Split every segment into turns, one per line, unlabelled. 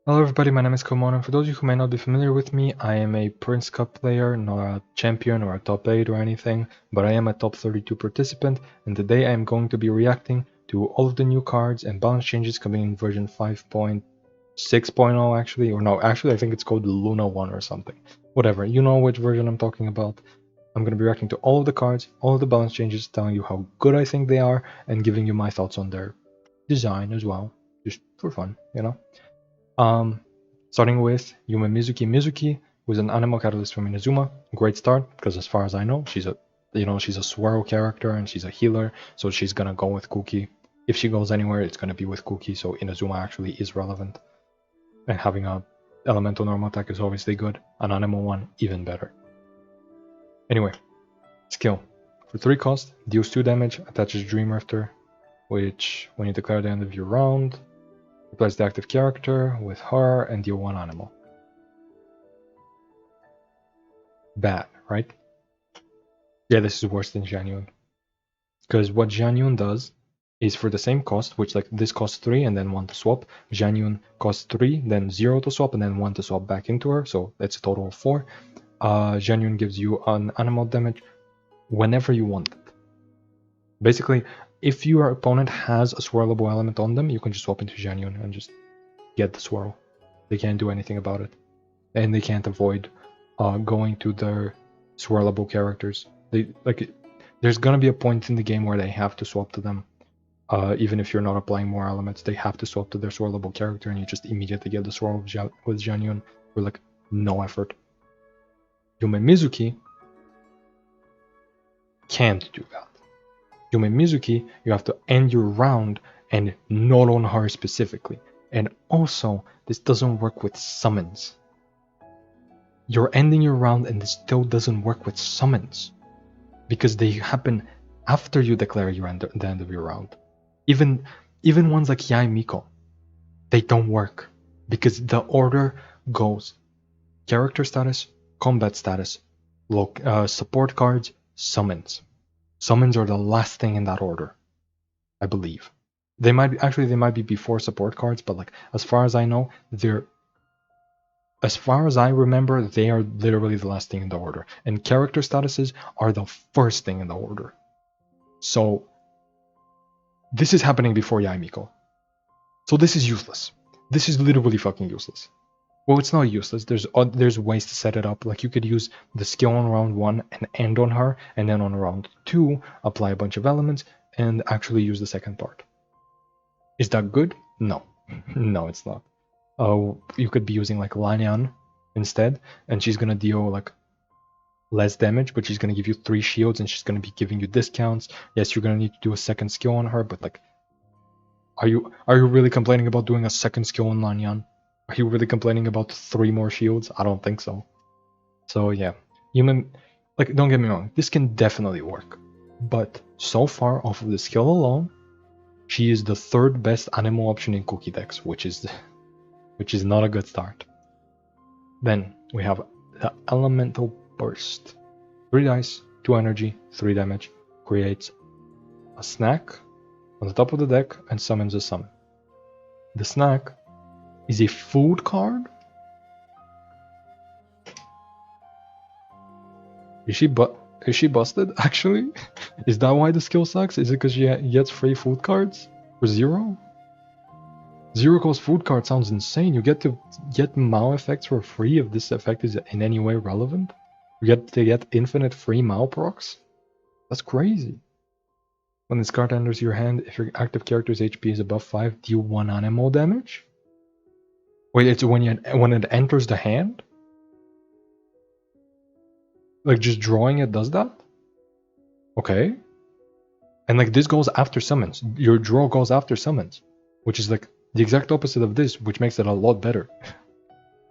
Hello everybody, my name is Komon, and for those of you who may not be familiar with me, I am a Prince Cup player, not a champion or a top 8 or anything, but I am a top 32 participant, and today I am going to be reacting to all of the new cards and balance changes coming in version 5.6.0 actually, or no, actually I think it's called Luna 1 or something. Whatever, you know which version I'm talking about. I'm going to be reacting to all of the cards, all of the balance changes, telling you how good I think they are, and giving you my thoughts on their design as well, just for fun, you know? Starting with Yume Mizuki. Mizuki was an animal catalyst from Inazuma. Great start, because as far as I know, she's a swirl character and she's a healer, so she's gonna go with Kuki. If she goes anywhere, it's gonna be with Kuki, so Inazuma actually is relevant. And having a elemental normal attack is obviously good. An animal one, even better. Anyway, skill. For 3 cost, deals 2 damage, attaches Dream Rifter, which, when you declare the end of your round, replace the active character with her and deal 1 animal. Bad, right? Yeah, this is worse than Genuine. Because what Genuine does is for the same cost, which like this costs 3 and then 1 to swap, Genuine costs 3, then 0 to swap, and then 1 to swap back into her, so that's a total of 4. Genuine gives you an animal damage whenever you want it. Basically, if your opponent has a swirlable element on them, you can just swap into Genuine and just get the swirl. They can't do anything about it. And they can't avoid going to their swirlable characters. There's gonna be a point in the game where they have to swap to them. Even if you're not applying more elements, they have to swap to their swirlable character, and you just immediately get the swirl with Genuine for like no effort. Yume Mizuki can't do that. Yume Mizuki, you have to end your round and not on her specifically. And also, this doesn't work with summons. You're ending your round and this still doesn't work with summons, because they happen after you declare the end of your round. Even ones like Yai Miko, they don't work, because the order goes character status, combat status, support cards, summons. Summons are the last thing in that order, I believe. They might be before support cards, but like as far as I know, as far as I remember, they are literally the last thing in the order, and character statuses are the first thing in the order. So this is happening before Yai Miko. So this is useless. This is literally fucking useless. Well, it's not useless. There's ways to set it up. Like you could use the skill on round 1 and end on her, and then on round 2 apply a bunch of elements and actually use the second part. Is that good? No. No, it's not. You could be using like Lanyan instead, and she's gonna deal like less damage, but she's gonna give you 3 shields and she's gonna be giving you discounts. Yes, you're gonna need to do a second skill on her, but like, are you really complaining about doing a second skill on Lanyan? Are you really complaining about 3 more shields? I don't think so. So yeah, like, don't get me wrong, this can definitely work, but so far off of the skill alone, she is the 3rd best animal option in Cookie decks, which is not a good start. Then we have the Elemental Burst. 3 dice, 2 energy, 3 damage, creates a snack on the top of the deck and summons a summon. The snack is a food card? Is she busted, actually? Is that why the skill sucks? Is it because she gets free food cards? For 0? 0 cost food card sounds insane. You get to get Mao effects for free if this effect is in any way relevant? You get to get infinite free Mao procs? That's crazy. When this card enters your hand, if your active character's HP is above 5, deal 1 animal damage? Wait, it's when it enters the hand? Like just drawing it does that? Okay. And like this goes after summons. Your draw goes after summons, which is like the exact opposite of this, which makes it a lot better.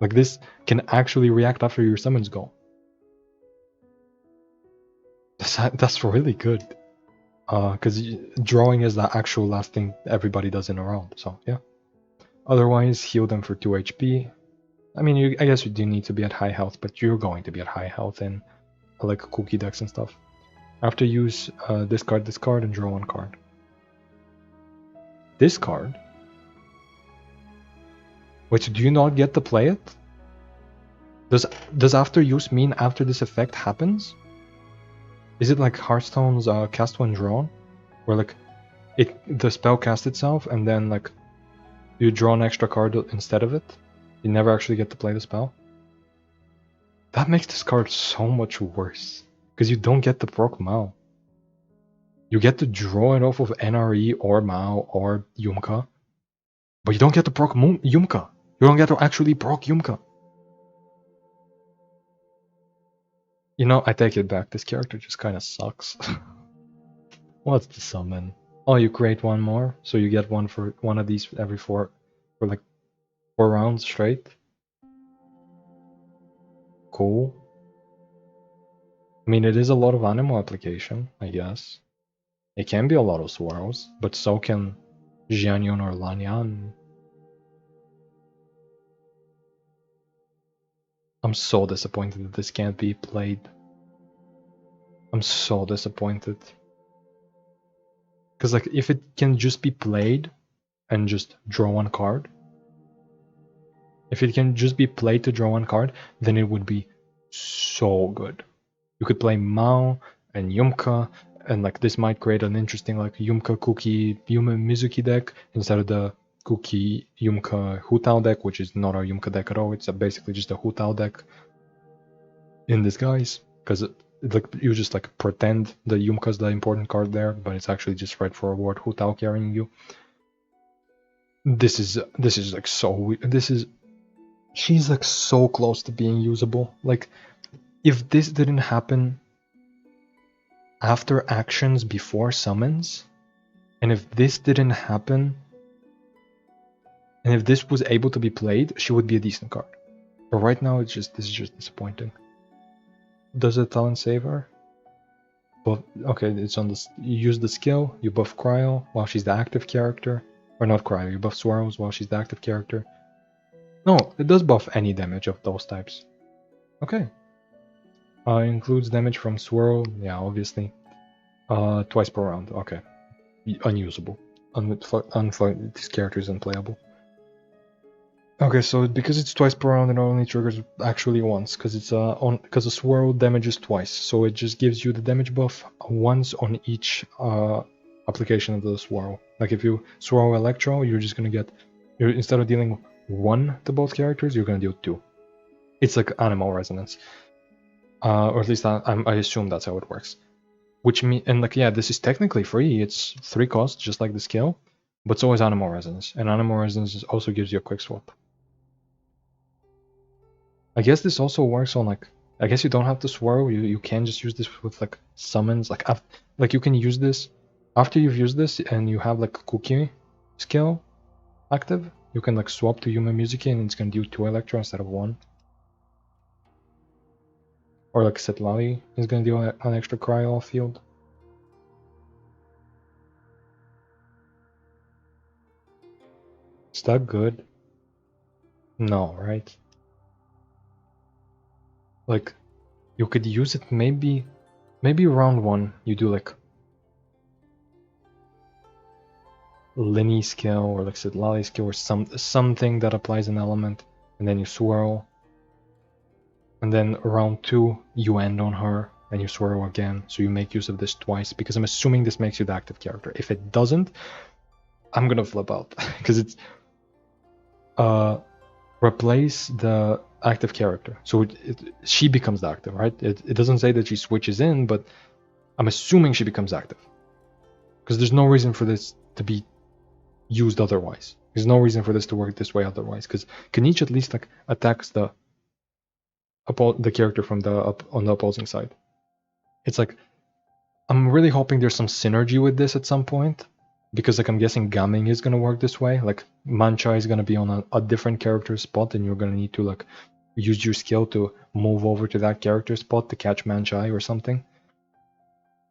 Like this can actually react after your summons go. That's really good. Because drawing is the actual last thing everybody does in a round, so yeah. Otherwise, heal them for 2 HP. I mean, I guess you do need to be at high health, but you're going to be at high health in like cookie decks and stuff. After use, discard this card and draw 1 card. This card Wait, so do you not get to play it? Does after use mean after this effect happens? Is it like Hearthstone's cast when drawn? Where like the spell casts itself and then like you draw an extra card instead of it? You never actually get to play the spell? That makes this card so much worse. Because you don't get to proc Mao. You get to draw it off of NRE or Mao or Yumka. But you don't get to proc Yumka. You don't get to actually proc Yumka. You know, I take it back. This character just kind of sucks. What's the summon? Oh, you create one more, so you get one for one of these every for like 4 rounds straight. Cool. I mean, it is a lot of animal application, I guess. It can be a lot of swirls, but so can Jianyun or Lanyan. I'm so disappointed that this can't be played. I'm so disappointed. Because like, if it can just be played and just draw one card, if it can just be played to draw one card, then it would be so good. You could play Mao and Yumka, and like this might create an interesting like Yumka Kuki Yuma Mizuki deck instead of the Kuki Yumka Hutao deck, which is not a Yumka deck at all. It's basically just a Hutao deck in disguise, because like you just like pretend the Yumka's the important card there, but it's actually just right for a word Hutao carrying you. This is like so. She's like so close to being usable. Like, if this didn't happen after actions before summons, and if this didn't happen, and if this was able to be played, she would be a decent card. But right now, this is just disappointing. Does a talent save her? Buff, okay, it's on this. You use the skill, you buff Cryo while she's the active character. Or not Cryo, you buff Swirls while she's the active character. No, it does buff any damage of those types. Okay. Includes damage from Swirl, yeah, obviously. Twice per round, okay. Unusable. This character is unplayable. Okay, so because it's twice per round, it only triggers actually once, because it's because the swirl damages twice, so it just gives you the damage buff once on each application of the swirl. Like if you swirl Electro, you're just gonna get, instead of dealing 1 to both characters, you're gonna deal 2. It's like animal resonance, or at least I assume that's how it works. Which mean, and like yeah, this is technically free. It's 3 costs, just like the skill, but so is animal resonance, and animal resonance also gives you a quick swap. I guess this also works on like, I guess you don't have to swirl, you can just use this with like summons, like you can use this after you've used this and you have like Kuki skill active, you can like swap to Yuma Mizuki and it's gonna do 2 Electro instead of 1. Or like Setlali is gonna do an extra Cryo off field. Is that good? No, right? Like, you could use it maybe round 1 you do like Linny skill or like Setlali skill or something that applies an element, and then you swirl. And then round 2 you end on her and you swirl again, so you make use of this twice, because I'm assuming this makes you the active character. If it doesn't, I'm gonna flip out, because it's replace the active character, so she becomes the active, right? It doesn't say that she switches in, but I'm assuming she becomes active, because there's no reason for this to be used otherwise. There's no reason for this to work this way otherwise, because Kanichi at least like attacks the character from on the opposing side. It's like, I'm really hoping there's some synergy with this at some point, because like I'm guessing Gaming is gonna work this way. Like Mancha is gonna be on a different character spot, and you're gonna need to like use your skill to move over to that character spot to catch Manchai or something.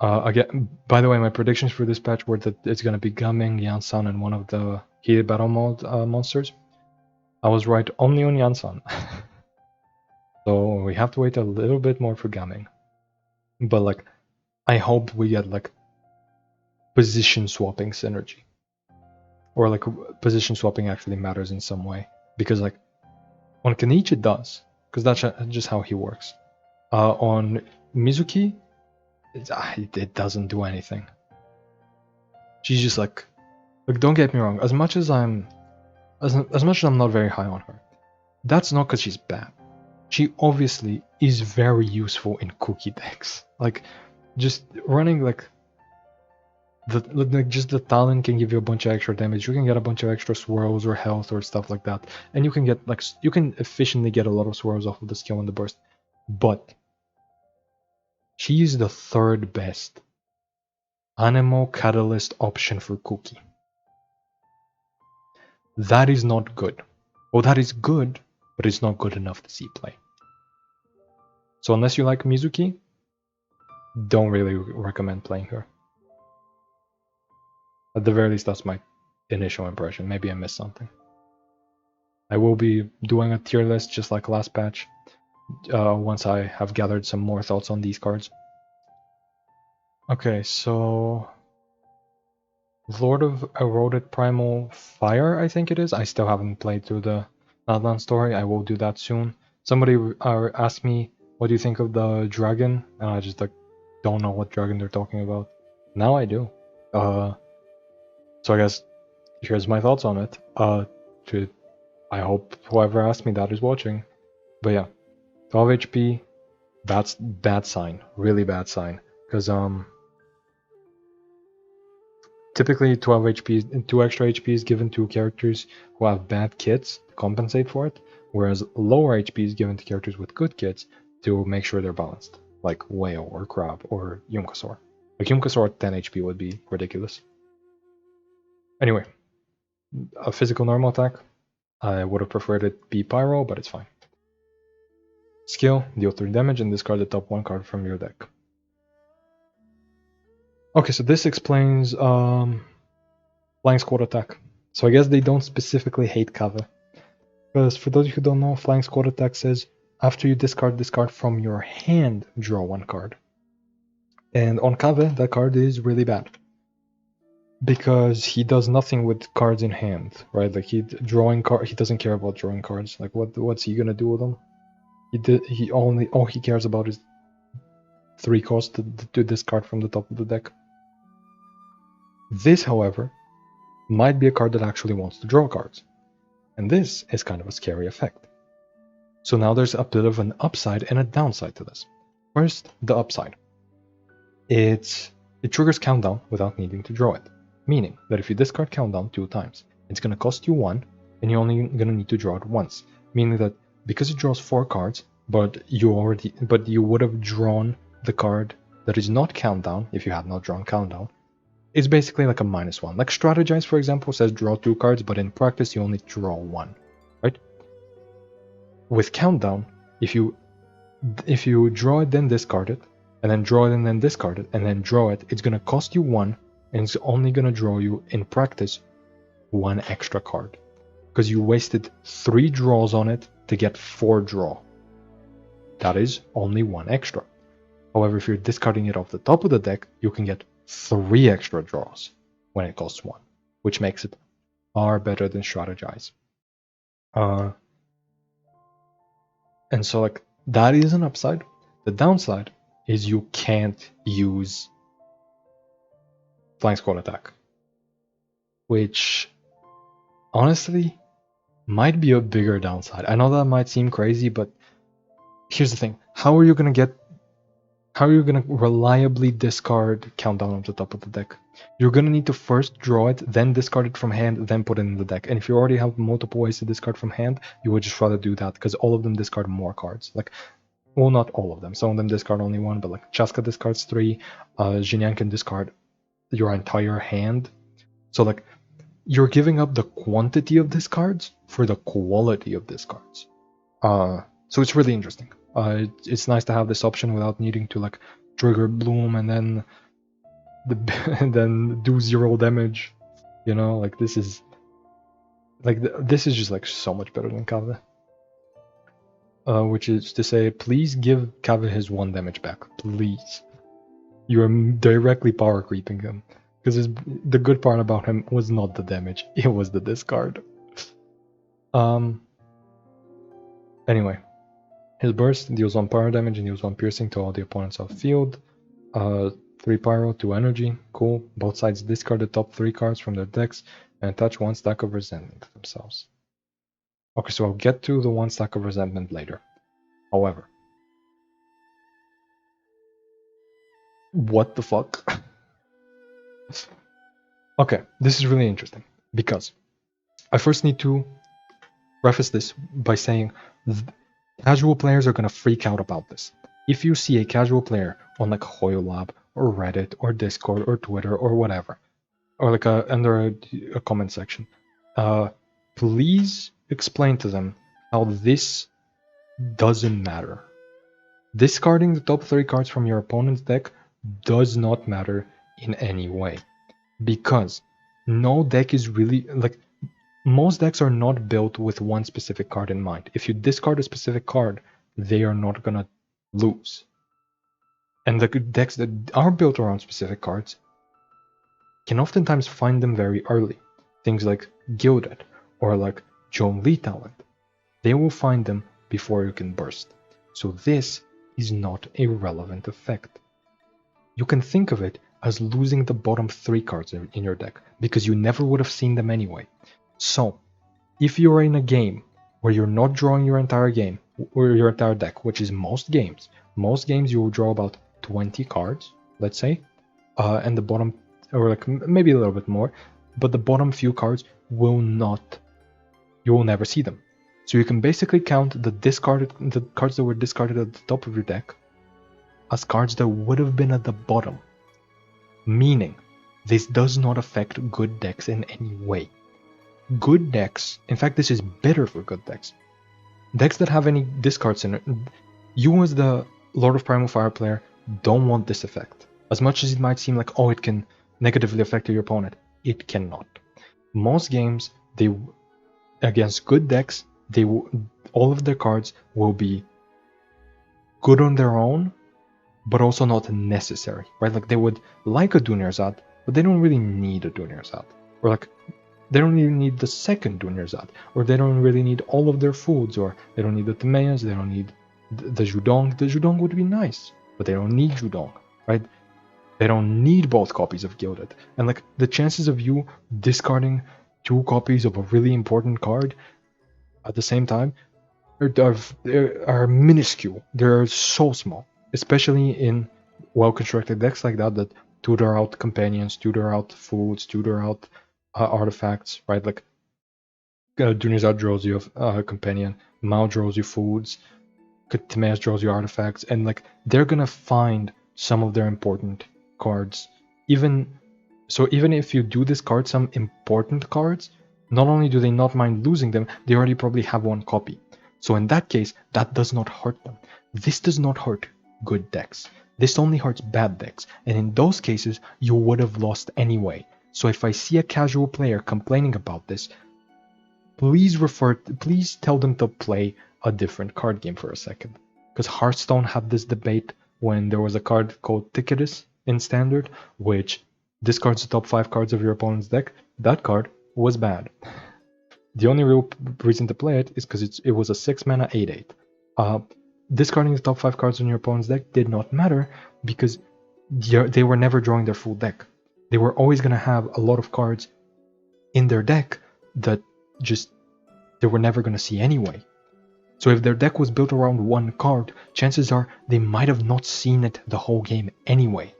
Again, by the way, my predictions for this patch were that it's gonna be Gaming, Iansan, and one of the heated battle mode monsters. I was right only on Iansan. So we have to wait a little bit more for Gaming. But like, I hope we get like position swapping synergy. Or like position swapping actually matters in some way. because like on Kenichi it does, because that's just how he works. On Mizuki, it doesn't do anything. She's just like don't get me wrong. As much as I'm not very high on her, that's not because she's bad. She obviously is very useful in cookie decks. Like just running like just the talent can give you a bunch of extra damage. You can get a bunch of extra swirls or health or stuff like that, and you can get like you can efficiently get a lot of swirls off of the skill and the burst. But she is the third best Anemo Catalyst option for Cookie. That is not good. Well, that is good, but it's not good enough to see play. So unless you like Mizuki, don't really recommend playing her. At the very least, that's my initial impression. Maybe I missed something. I will be doing a tier list just like last patch, once I have gathered some more thoughts on these cards. Okay, so Lord of Eroded Primal Fire, I think it is. I still haven't played through the Outland story. I will do that soon. Somebody asked me, what do you think of the dragon? And I just like don't know what dragon they're talking about. Now I do. So I guess here's my thoughts on it. I hope whoever asked me that is watching. But yeah, 12 HP, that's bad sign, really bad sign. Because typically 12 HP, 2 extra HP is given to characters who have bad kits to compensate for it, whereas lower HP is given to characters with good kits to make sure they're balanced, like Whale or Crab or Yunkasaur. Like Yunkasaur at 10 HP would be ridiculous. Anyway, a physical normal attack. I would have preferred it be Pyro, but it's fine. Skill, deal 3 damage and discard the top 1 card from your deck. Okay, so this explains Flying Squad attack. So I guess they don't specifically hate Kava. Because for those who don't know, Flying Squad attack says after you discard this card from your hand, draw 1 card. And on Kava, that card is really bad. Because he does nothing with cards in hand, right? Like he doesn't care about drawing cards. Like what's he gonna do with them? All he cares about is 3 cost to discard from the top of the deck. This, however, might be a card that actually wants to draw cards. And this is kind of a scary effect. So now there's a bit of an upside and a downside to this. First, the upside. It triggers countdown without needing to draw it. Meaning that if you discard countdown 2 times, it's going to cost you 1, and you're only going to need to draw it once. Meaning that because it draws 4 cards, but you would have drawn the card that is not countdown if you had not drawn countdown, it's basically like a -1. Like Strategize, for example, says draw 2 cards, but in practice you only draw 1, right? With countdown, if you draw it then discard it, and then draw it and then discard it, and then draw it, it's gonna cost you 1, and it's only gonna draw you in practice 1 extra card, because you wasted 3 draws on it to get 4 draw. That is only 1 extra. However, if you're discarding it off the top of the deck, you can get 3 extra draws when it costs 1, which makes it far better than Strategize. And so like that is an upside. The downside is you can't use Flying Squad attack, which honestly might be a bigger downside. I know that might seem crazy, but here's the thing. How are you going to reliably discard countdown off the top of the deck? You're going to need to first draw it, then discard it from hand, then put it in the deck. And if you already have multiple ways to discard from hand, you would just rather do that, because all of them discard more cards. Like, well, not all of them. Some of them discard only 1, but like Chaska discards 3, Jinyan can discard your entire hand. So like, you're giving up the quantity of discards for the quality of discards. So it's really interesting. It's nice to have this option without needing to like trigger Bloom and then and then do 0 damage. You know, like this is just like so much better than Kave. Which is to say, please give Kave his 1 damage back, please. You are directly power creeping him, because the good part about him was not the damage; it was the discard. Anyway, his burst deals 1 power damage and deals 1 piercing to all the opponents outfield. 3 pyro, 2 energy. Cool. Both sides discard the top 3 cards from their decks and attach 1 stack of resentment to themselves. Okay, so I'll get to the 1 stack of resentment later. However, what the fuck? Okay, this is really interesting because I first need to preface this by saying casual players are going to freak out about this. If you see a casual player on like HoYoLab or Reddit or Discord or Twitter or whatever, or like under a comment section, please explain to them how this doesn't matter. Discarding the top 3 cards from your opponent's deck does not matter in any way, because no deck is really like, most decks are not built with one specific card in mind. If you discard a specific card, they are not gonna lose. And the decks that are built around specific cards can oftentimes find them very early. Things like Gilded or like Joan Lee Talent. They will find them before you can burst. So this is not a relevant effect. You can think of it as losing the bottom 3 cards in your deck, because you never would have seen them anyway. So, if you're in a game where you're not drawing your entire game, or your entire deck, which is most games you will draw about 20 cards, let's say, and the bottom, or like maybe a little bit more, but the bottom few cards you will never see them. So you can basically count the cards that were discarded at the top of your deck as cards that would have been at the bottom. Meaning, this does not affect good decks in any way. Good decks, in fact this is better for good decks. Decks that have any discards in it, you as the Lord of Primal Fire player don't want this effect. As much as it might seem like, oh, it can negatively affect your opponent, it cannot. Most games, against good decks, all of their cards will be good on their own, but also not necessary, right? Like they would like a Dunyarzad, but they don't really need a Dunyarzad. Or like, they don't even need the second Dunyarzad, or they don't really need all of their foods, or they don't need the Temeyas, they don't need the Judong. The Judong would be nice, but they don't need Judong, right? They don't need both copies of Gilded. And like, the chances of you discarding 2 copies of a really important card at the same time are minuscule. They're so small, especially in well-constructed decks like that tutor out companions, tutor out foods, tutor out artifacts, right? Like Dunyarzad draws you a companion, Mao draws you foods, Timaeus draws you artifacts, and like they're gonna find some of their important cards. Even if you do discard some important cards, not only do they not mind losing them, they already probably have 1 copy. So in that case, that does not hurt them. This does not hurt good decks. This only hurts bad decks, and in those cases, you would have lost anyway. So if I see a casual player complaining about this, please tell them to play a different card game for a second. Because Hearthstone had this debate when there was a card called Ticketus in Standard, which discards the top 5 cards of your opponent's deck. That card was bad. The only real reason to play it is because it was a 6 mana 8/8. Discarding the top 5 cards on your opponent's deck did not matter because they were never drawing their full deck. They were always going to have a lot of cards in their deck that they were never going to see anyway. So if their deck was built around 1 card, chances are they might have not seen it the whole game anyway,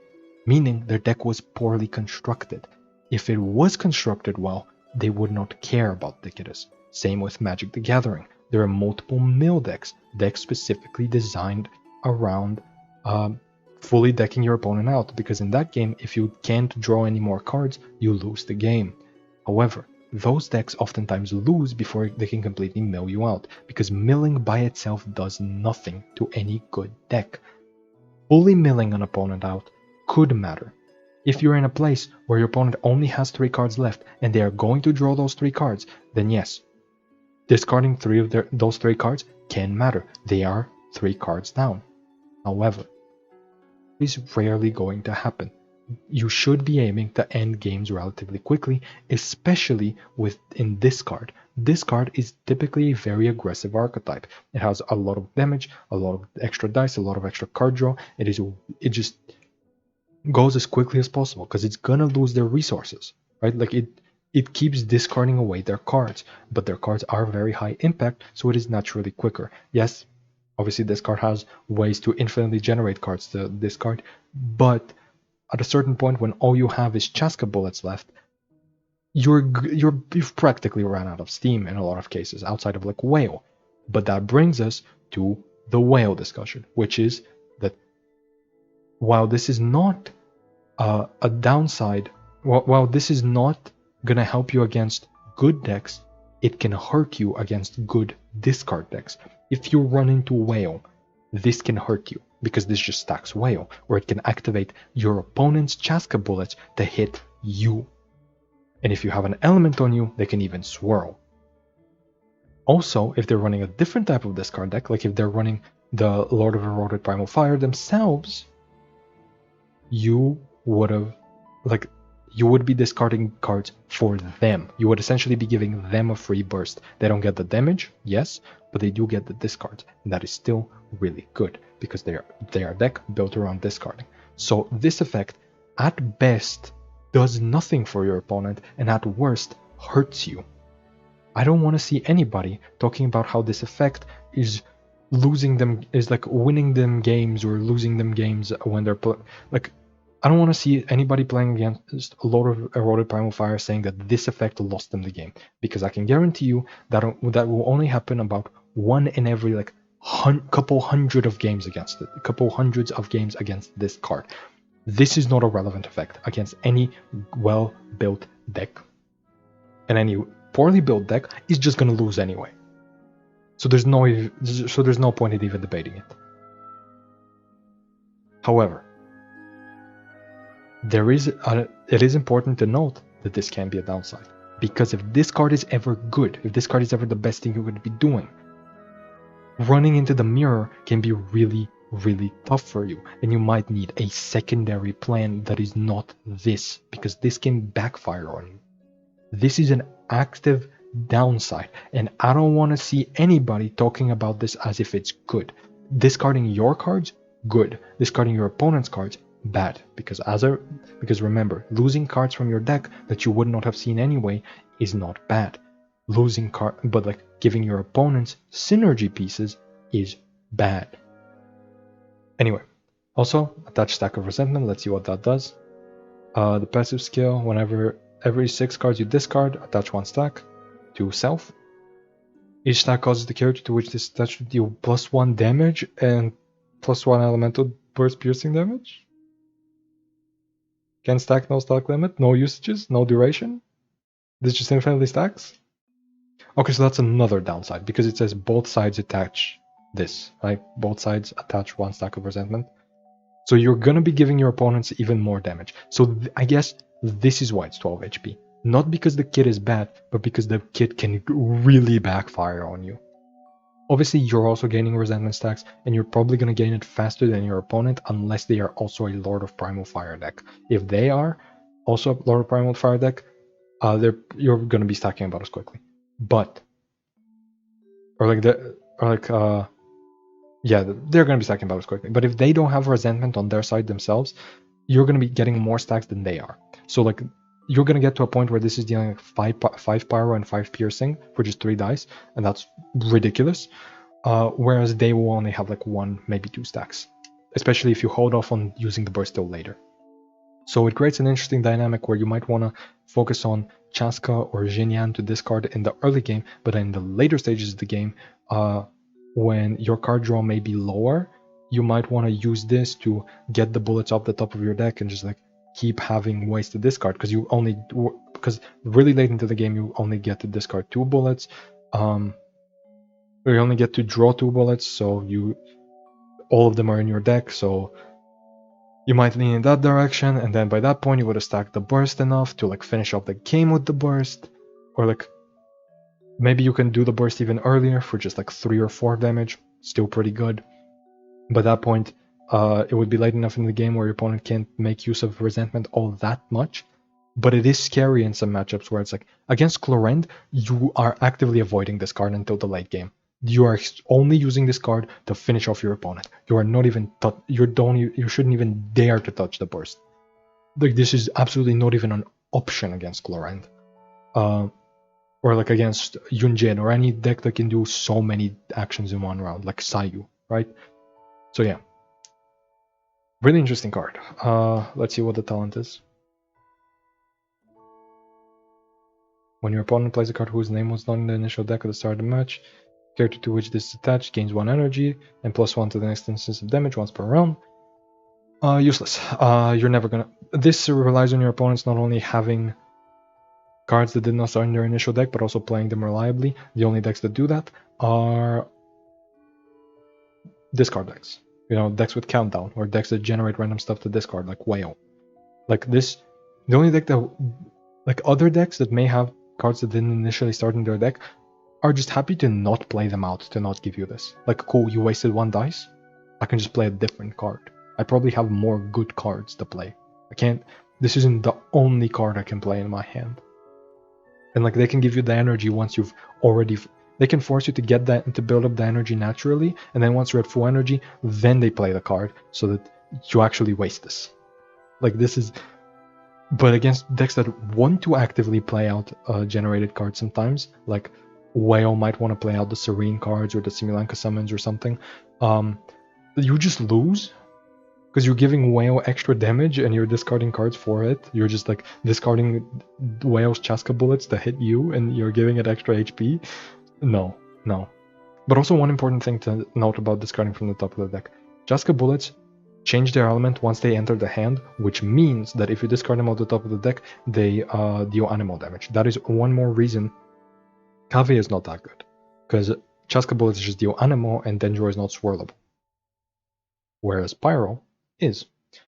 meaning their deck was poorly constructed. If it was constructed well, they would not care about Ticketus. Same with Magic the Gathering. There are multiple mill decks specifically designed around fully decking your opponent out, because in that game, if you can't draw any more cards, you lose the game. However, those decks oftentimes lose before they can completely mill you out, because milling by itself does nothing to any good deck. Fully milling an opponent out could matter. If you're in a place where your opponent only has 3 cards left and they are going to draw those 3 cards, then yes, discarding 3 of those 3 cards can matter. They are 3 cards down. However, it is rarely going to happen. you should be aiming to end games relatively quickly, especially within this card. This card is typically a very aggressive archetype. It has a lot of damage, a lot of extra dice, a lot of extra card draw. It just goes as quickly as possible because it's gonna lose their resources, right? Like it keeps discarding away their cards, but their cards are very high impact, so it is naturally quicker. Yes, obviously this card has ways to infinitely generate cards to discard, but at a certain point when all you have is Chaska bullets left, you've practically run out of steam in a lot of cases outside of like Whale. But that brings us to the Whale discussion, which is that while this is not a downside, while this is not gonna help you against good decks, it can hurt you against good discard decks. If you run into Whale, this can hurt you because this just stacks Whale, or it can activate your opponent's Chaska bullets to hit you. And if you have an element on you, they can even swirl. Also, if they're running a different type of discard deck, like if they're running the Lord of Eroded Primal Fire themselves, you would be discarding cards for them. You would essentially be giving them a free burst. They don't get the damage, yes, but they do get the discards, and that is still really good because they are a deck built around discarding. So this effect, at best, does nothing for your opponent, and at worst, hurts you. I don't want to see anybody talking about how this effect is like winning them games or losing them games when they're like. I don't want to see anybody playing against a lot of Eroded Primal Fire saying that this effect lost them the game, because I can guarantee you that will only happen about one in every like couple hundred of games against it, a couple hundreds of games against this card. This is not a relevant effect against any well-built deck, and any poorly built deck is just gonna lose anyway. So there's no point in even debating it. However, it is important to note that this can be a downside, because if this card is ever good, if this card is ever the best thing you would be doing, running into the mirror can be really, really tough for you, and you might need a secondary plan that is not this, because this can backfire on you. This is an active downside, and I don't want to see anybody talking about this as if it's good. Discarding your cards, good. Discarding your opponent's cards, bad. Because remember, losing cards from your deck that you would not have seen anyway is not bad. But like giving your opponents synergy pieces is bad. Anyway, also attach Stack of Resentment. Let's see what that does. The passive skill, whenever every 6 cards you discard, attach 1 stack to self. Each stack causes the character to which this attached to deal +1 damage and +1 elemental burst piercing damage. Can stack, no stack limit, no usages, no duration. This just infinitely stacks. Okay, so that's another downside, because it says both sides attach this, right? Both sides attach 1 stack of resentment. So you're gonna be giving your opponents even more damage. So I guess this is why it's 12 HP. Not because the kit is bad, but because the kit can really backfire on you. Obviously, you're also gaining resentment stacks, and you're probably going to gain it faster than your opponent unless they are also a Lord of Primal Fire deck. If they are also a Lord of Primal Fire deck, you're going to be stacking about as quickly. But, they're going to be stacking about as quickly. But if they don't have resentment on their side themselves, you're going to be getting more stacks than they are. So you're going to get to a point where this is dealing like 5 pyro and 5 piercing for just 3 dice, and that's ridiculous. Whereas they will only have like 1, maybe 2 stacks, especially if you hold off on using the burst till later. So it creates an interesting dynamic where you might want to focus on Chaska or Jinyan to discard in the early game, but in the later stages of the game, when your card draw may be lower, you might want to use this to get the bullets off the top of your deck and just like keep having ways to discard, because really late into the game you only get to discard 2 bullets, you only get to draw 2 bullets, so all of them are in your deck, so you might lean in that direction, and then by that point you would have stacked the burst enough to like finish off the game with the burst, or like maybe you can do the burst even earlier for just like 3 or 4 damage, still pretty good. By that point It would be late enough in the game where your opponent can't make use of resentment all that much, but it is scary in some matchups where it's like against Chlorend, you are actively avoiding this card until the late game. You are only using this card to finish off your opponent. You are not even you shouldn't even dare to touch the burst. Like this is absolutely not even an option against Chlorend. Or like against Yunjin or any deck that can do so many actions in one round, like Sayu, right? So yeah. Really interesting card. Let's see what the talent is. When your opponent plays a card whose name was not in the initial deck at the start of the match, character to which this is attached gains 1 energy and +1 to the next instance of damage once per round. Useless. You're never gonna... This relies on your opponents not only having cards that did not start in their initial deck, but also playing them reliably. The only decks that do that are discard decks. You know, decks with countdown, or decks that generate random stuff to discard, like Whale. Like this, the only deck that... Like other decks that may have cards that didn't initially start in their deck are just happy to not play them out, to not give you this. Like, cool, you wasted 1 dice, I can just play a different card. I probably have more good cards to play. I can't... This isn't the only card I can play in my hand. And like, they can give you the energy once you've already... They can force you to get that and to build up the energy naturally, and then once you're at full energy, then they play the card, so that you actually waste this. Like, this is... But against decks that want to actively play out generated cards sometimes, like Whale might want to play out the Serene cards or the Simulanka summons or something, you just lose because you're giving Whale extra damage and you're discarding cards for it. You're just like discarding Whale's Chaska bullets to hit you and you're giving it extra HP. No. But also one important thing to note about discarding from the top of the deck. Chaska bullets change their element once they enter the hand, which means that if you discard them at the top of the deck, they deal animal damage. That is one more reason Cave is not that good, because Chaska bullets just deal animal and Dendro is not swirlable, whereas Pyro is.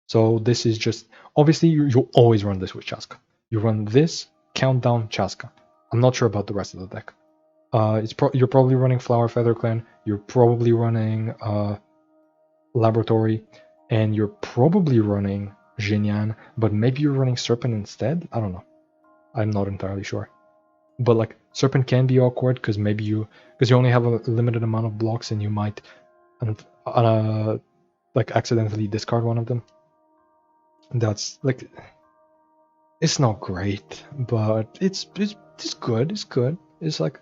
So this is just... Obviously, you always run this with Chaska. You run this, countdown, Chaska. I'm not sure about the rest of the deck. You're probably running Flower Feather Clan, you're probably running Laboratory, and you're probably running Jinyan, but maybe you're running Serpent instead? I don't know. I'm not entirely sure. But like, Serpent can be awkward because maybe you only have a limited amount of blocks and you might like accidentally discard one of them. That's like... It's not great, but it's good. It's good. It's like...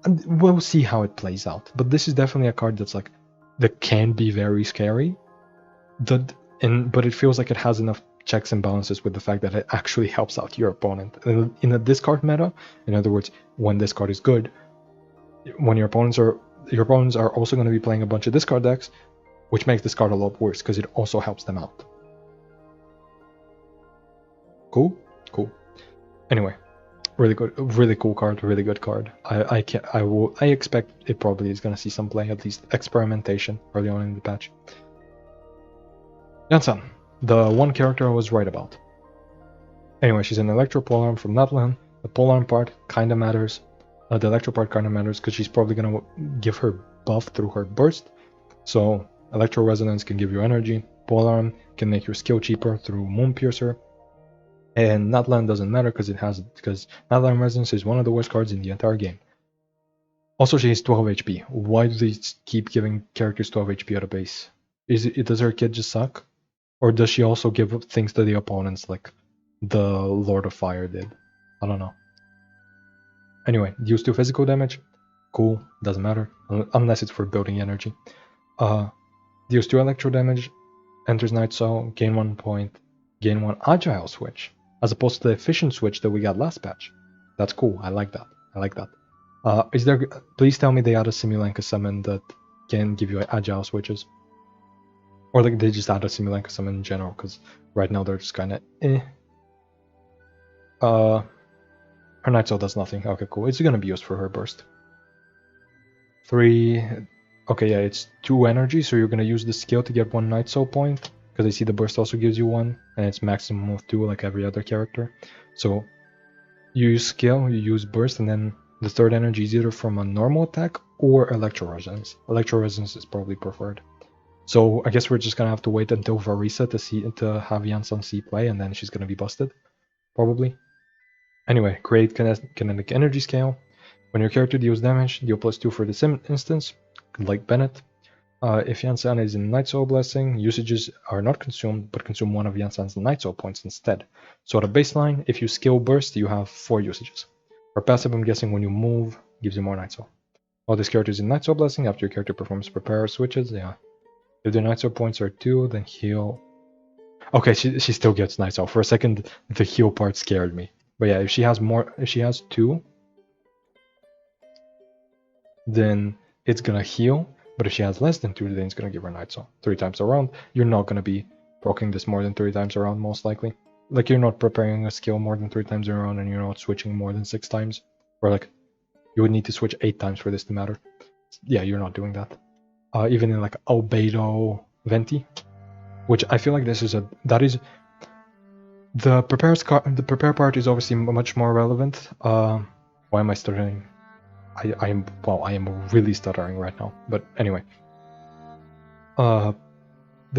We'll see how it plays out. But this is definitely a card that's like... That can be very scary. But it feels like it has enough checks and balances with the fact that it actually helps out your opponent. In a discard meta, in other words, when this card is good, when your opponents are also going to be playing a bunch of discard decks, which makes this card a lot worse because it also helps them out. Cool. Anyway, really good, really cool card, really good card. I expect it probably is going to see some play, at least experimentation early on in the patch. Iansan, the one character I was right about. Anyway, she's an Electro Polearm from Natlan. The Polearm part kinda matters. The Electro part kinda matters because she's probably gonna give her buff through her burst. So Electro Resonance can give you energy. Polearm can make your skill cheaper through Moon Piercer. And Natlan doesn't matter because Natlan Resonance is one of the worst cards in the entire game. Also, she has 12 HP. Why do they keep giving characters 12 HP at a base? Does her kid just suck? Or does she also give things to the opponents like the Lord of Fire did? I don't know. Anyway, deals 2 physical damage. Cool, doesn't matter. Unless it's for building energy. Deals 2 electro damage. Enters Night Soul. Gain 1 point. Gain 1 agile switch. As opposed to the efficient switch that we got last patch. That's cool, I like that. Please tell me they add a Simulanka summon that can give you agile switches. Or like they just add a Simulanka summon in general, because right now they're just kinda eh. Her Night Soul does nothing. Okay, cool. It's gonna be used for her burst. 3... Okay, yeah, it's 2 energy, so you're gonna use the skill to get 1 Night Soul point, because I see the burst also gives you 1, and it's maximum of 2 like every other character. So you use skill, you use burst, and then the 3rd energy is either from a normal attack or Electro Resonance. Electro Resonance is probably preferred. So I guess we're just gonna have to wait until Varisa to have Iansan C play, and then she's gonna be busted, probably. Anyway, create kinetic energy scale. When your character deals damage, deal +2 for this instance, like Bennett. If Iansan is in Night Soul Blessing, usages are not consumed, but consume one of Iansan's Night Soul points instead. So at a baseline, if you skill burst, you have 4 usages. For passive, I'm guessing when you move, gives you more Night Soul. While this character is in Night Soul Blessing, after your character performs prepare switches, yeah. If the Night Soul points are 2, then heal. Okay, she still gets Night Soul. For a second, the heal part scared me. But yeah, if she has 2, then it's gonna heal. But if she has less than 2, then it's gonna give her Night Soul 3 times around. You're not gonna be proccing this more than 3 times around, most likely. Like, you're not preparing a skill more than 3 times around, and you're not switching more than 6 times. Or like, you would need to switch 8 times for this to matter. Yeah, you're not doing that. Even in like Albedo Venti, which I feel like the prepare part is obviously much more relevant. Why am I stuttering? I am really stuttering right now. But anyway, the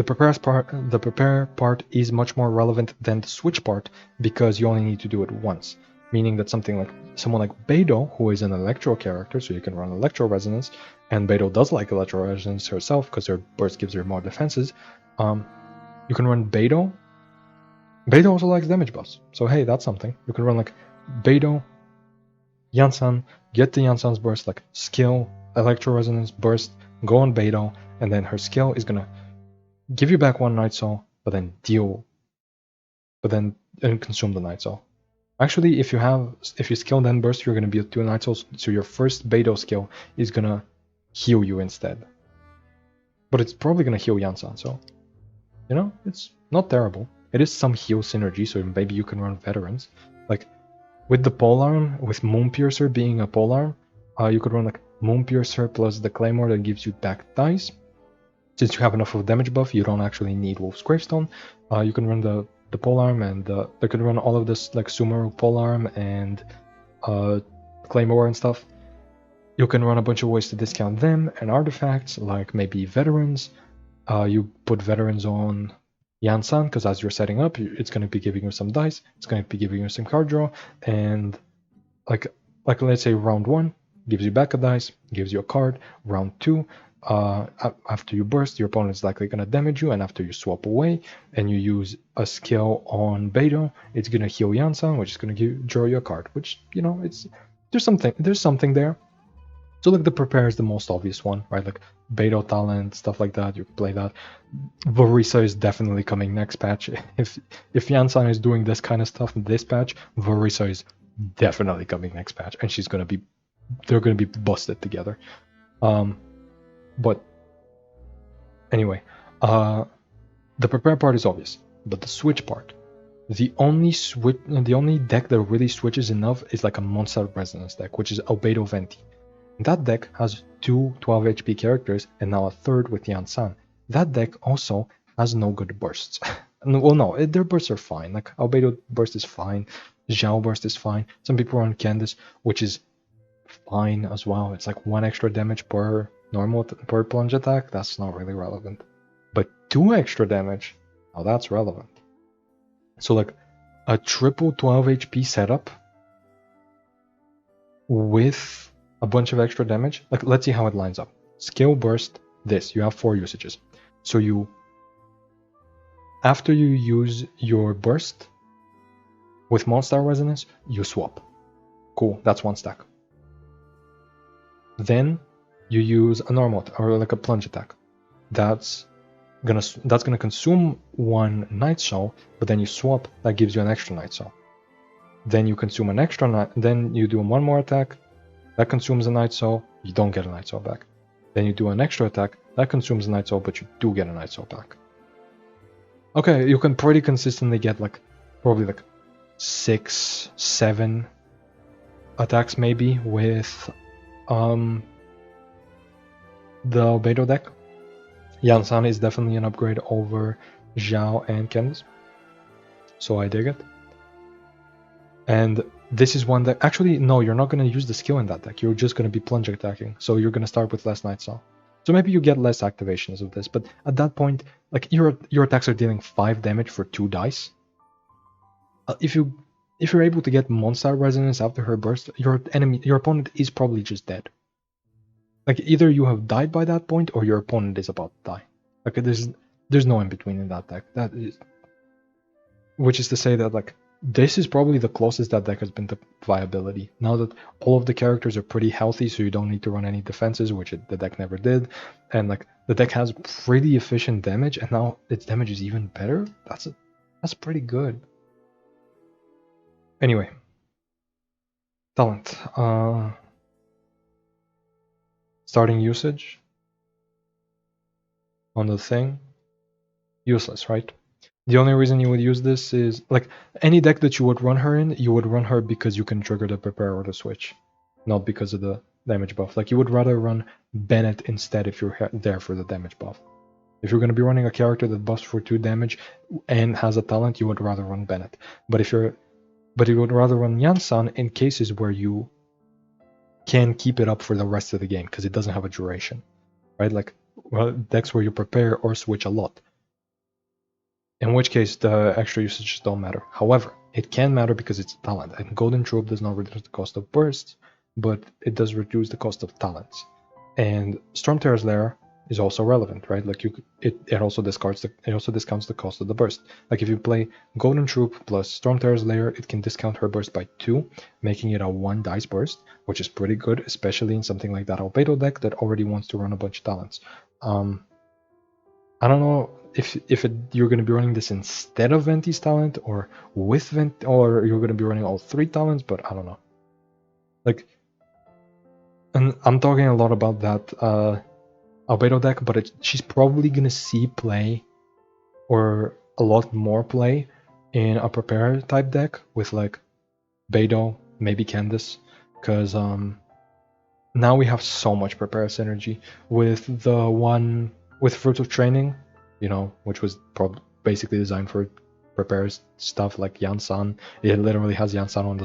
prepare part is much more relevant than the switch part because you only need to do it once. Meaning that someone like Beidou, who is an Electro character, so you can run Electro Resonance, and Beidou does like Electro Resonance herself because her burst gives her more defenses. You can run Beidou. Beidou also likes damage buffs, so hey, that's something. You can run like Beidou, Iansan, get the Iansan's burst, like skill, Electro Resonance, burst, go on Beidou, and then her skill is gonna give you back 1 Night Soul, but then consume the Night Soul. Actually, if you skill then burst, you're gonna be at 2 Night Souls, so your first Beidou skill is gonna heal you instead. But it's probably gonna heal Iansan, so it's not terrible. It is some heal synergy, so maybe you can run veterans. Like with the polearm, with Moonpiercer being a polearm, you could run like Moonpiercer plus the Claymore that gives you back dice. Since you have enough of damage buff, you don't actually need Wolf's Gravestone. You can run the polearm, and they could run all of this like Sumeru polearm and Claymore and stuff. You can run a bunch of ways to discount them and artifacts, like maybe veterans. You put veterans on Iansan, because as you're setting up, it's going to be giving you some dice, it's going to be giving you some card draw, and like let's say round 1 gives you back a dice, gives you a card. Round 2, after you burst, your opponent is likely going to damage you, and after you swap away and you use a skill on Beidou, it's going to heal Iansan, which is going to draw you a card, which, there's something there. So like the prepare is the most obvious one, right? Like Beidou talent, stuff like that, you play that. Varisa is definitely coming next patch. If Iansan is doing this kind of stuff in this patch, Varisa is definitely coming next patch, and they're gonna be busted together. But anyway, the prepare part is obvious, but the switch part, the only deck that really switches enough is like a Monster Resonance deck, which is Albedo Venti. That deck has 2 12 HP characters and now a third with Iansan. That deck also has no good bursts. Well, no, their bursts are fine. Like Albedo burst is fine, Zhao burst is fine. Some people run Candace, which is fine as well. It's like 1 extra damage per plunge attack. That's not really relevant. But 2 extra damage, now that's relevant. So like a triple 12 HP setup with a bunch of extra damage. Like, let's see how it lines up. Skill burst, you have 4 usages. So after you use your burst with Monster Resonance, you swap. Cool, that's 1 stack. Then you use a normal or like a plunge attack. That's gonna consume 1 Night Soul, but then you swap, that gives you an extra Night Soul. Then you consume an extra then you do 1 more attack, that consumes a Night Soul, you don't get a Night Soul back. Then you do an extra attack, that consumes a Night Soul, but you do get a Night Soul back. Okay, you can pretty consistently get probably 6, 7 attacks maybe with the Albedo deck. Iansan is definitely an upgrade over Zhao and Candace, so I dig it. And this is one that actually, no, you're not going to use the skill in that deck. You're just going to be plunge attacking. So you're going to start with less Night Soul. So maybe you get less activations of this, but at that point, like your attacks are dealing 5 damage for 2 dice. If you're able to get Monster Resonance after her burst, your opponent is probably just dead. Like either you have died by that point or your opponent is about to die. Like there's no in between in that deck. That is, which is to say that like this is probably the closest that deck has been to viability. Now that all of the characters are pretty healthy, so you don't need to run any defenses, which the deck never did, and like the deck has pretty efficient damage, and now its damage is even better. That's pretty good. Anyway, talent. Starting usage on the thing. Useless, right? The only reason you would use this is, like, any deck that you would run her in, you would run her because you can trigger the prepare or the switch, not because of the damage buff. Like, you would rather run Bennett instead if you're there for the damage buff. If you're going to be running a character that buffs for 2 damage and has a talent, you would rather run Bennett. But you would rather run Iansan in cases where you can keep it up for the rest of the game because it doesn't have a duration, right? Like, well, decks where you prepare or switch a lot. In which case, the extra usages don't matter. However, it can matter because it's talent, and Golden Troop does not reduce the cost of bursts, but it does reduce the cost of talents. And Stormterror's Lair is also relevant, right? Like it also discounts the cost of the burst. Like if you play Golden Troop plus Stormterror's Lair, it can discount her burst by 2, making it a 1 dice burst, which is pretty good, especially in something like that Albedo deck that already wants to run a bunch of talents. I don't know if you're going to be running this instead of Venti's talent or with Venti, or you're going to be running all 3 talents, but I don't know. Like, and I'm talking a lot about that Albedo deck, but she's probably going to see play, or a lot more play, in a prepare type deck with like Beidou, maybe Candace, because now we have so much prepare synergy with the one with Fruit of Training, you know, which was basically designed for prepare stuff like Iansan. It literally has Iansan on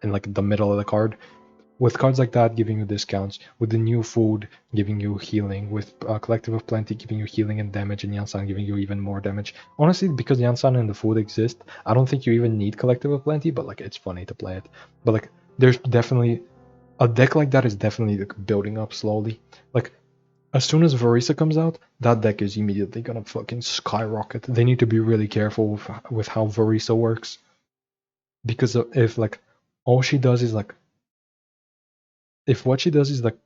in like the middle of the card. With cards like that giving you discounts, with the new food giving you healing, with Collective of Plenty giving you healing and damage, and Iansan giving you even more damage. Honestly, because Iansan and the food exist, I don't think you even need Collective of Plenty, but like it's funny to play it. But like there's definitely a deck like that is definitely like building up slowly. Like as soon as Varisa comes out, that deck is immediately gonna fucking skyrocket. They need to be really careful with how Varisa works, because if like all she does is like, if what she does is like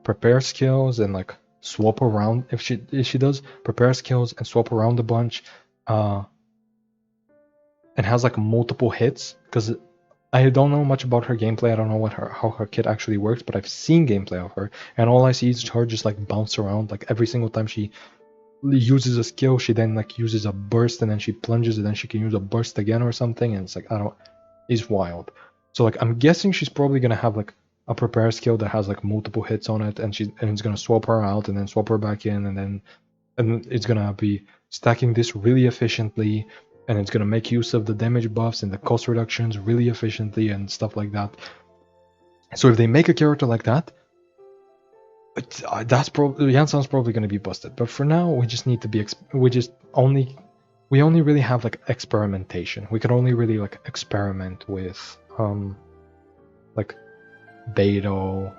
prepare skills and like swap around, if she does prepare skills and swap around a bunch, and has like multiple hits, because I don't know much about her gameplay. I don't know how her kit actually works, but I've seen gameplay of her, and all I see is her just like bounce around. Like every single time she uses a skill, she then like uses a burst, and then she plunges, and then she can use a burst again or something, and it's like it's wild. So like I'm guessing she's probably gonna have like a prepare skill that has like multiple hits on it, and it's gonna swap her out and then swap her back in, and it's gonna be stacking this really efficiently, and it's gonna make use of the damage buffs and the cost reductions really efficiently and stuff like that. So if they make a character like that, that's probably Jansan's probably gonna be busted. But for now, we just need to be we only really have like experimentation. We can only really like experiment with like Beidou.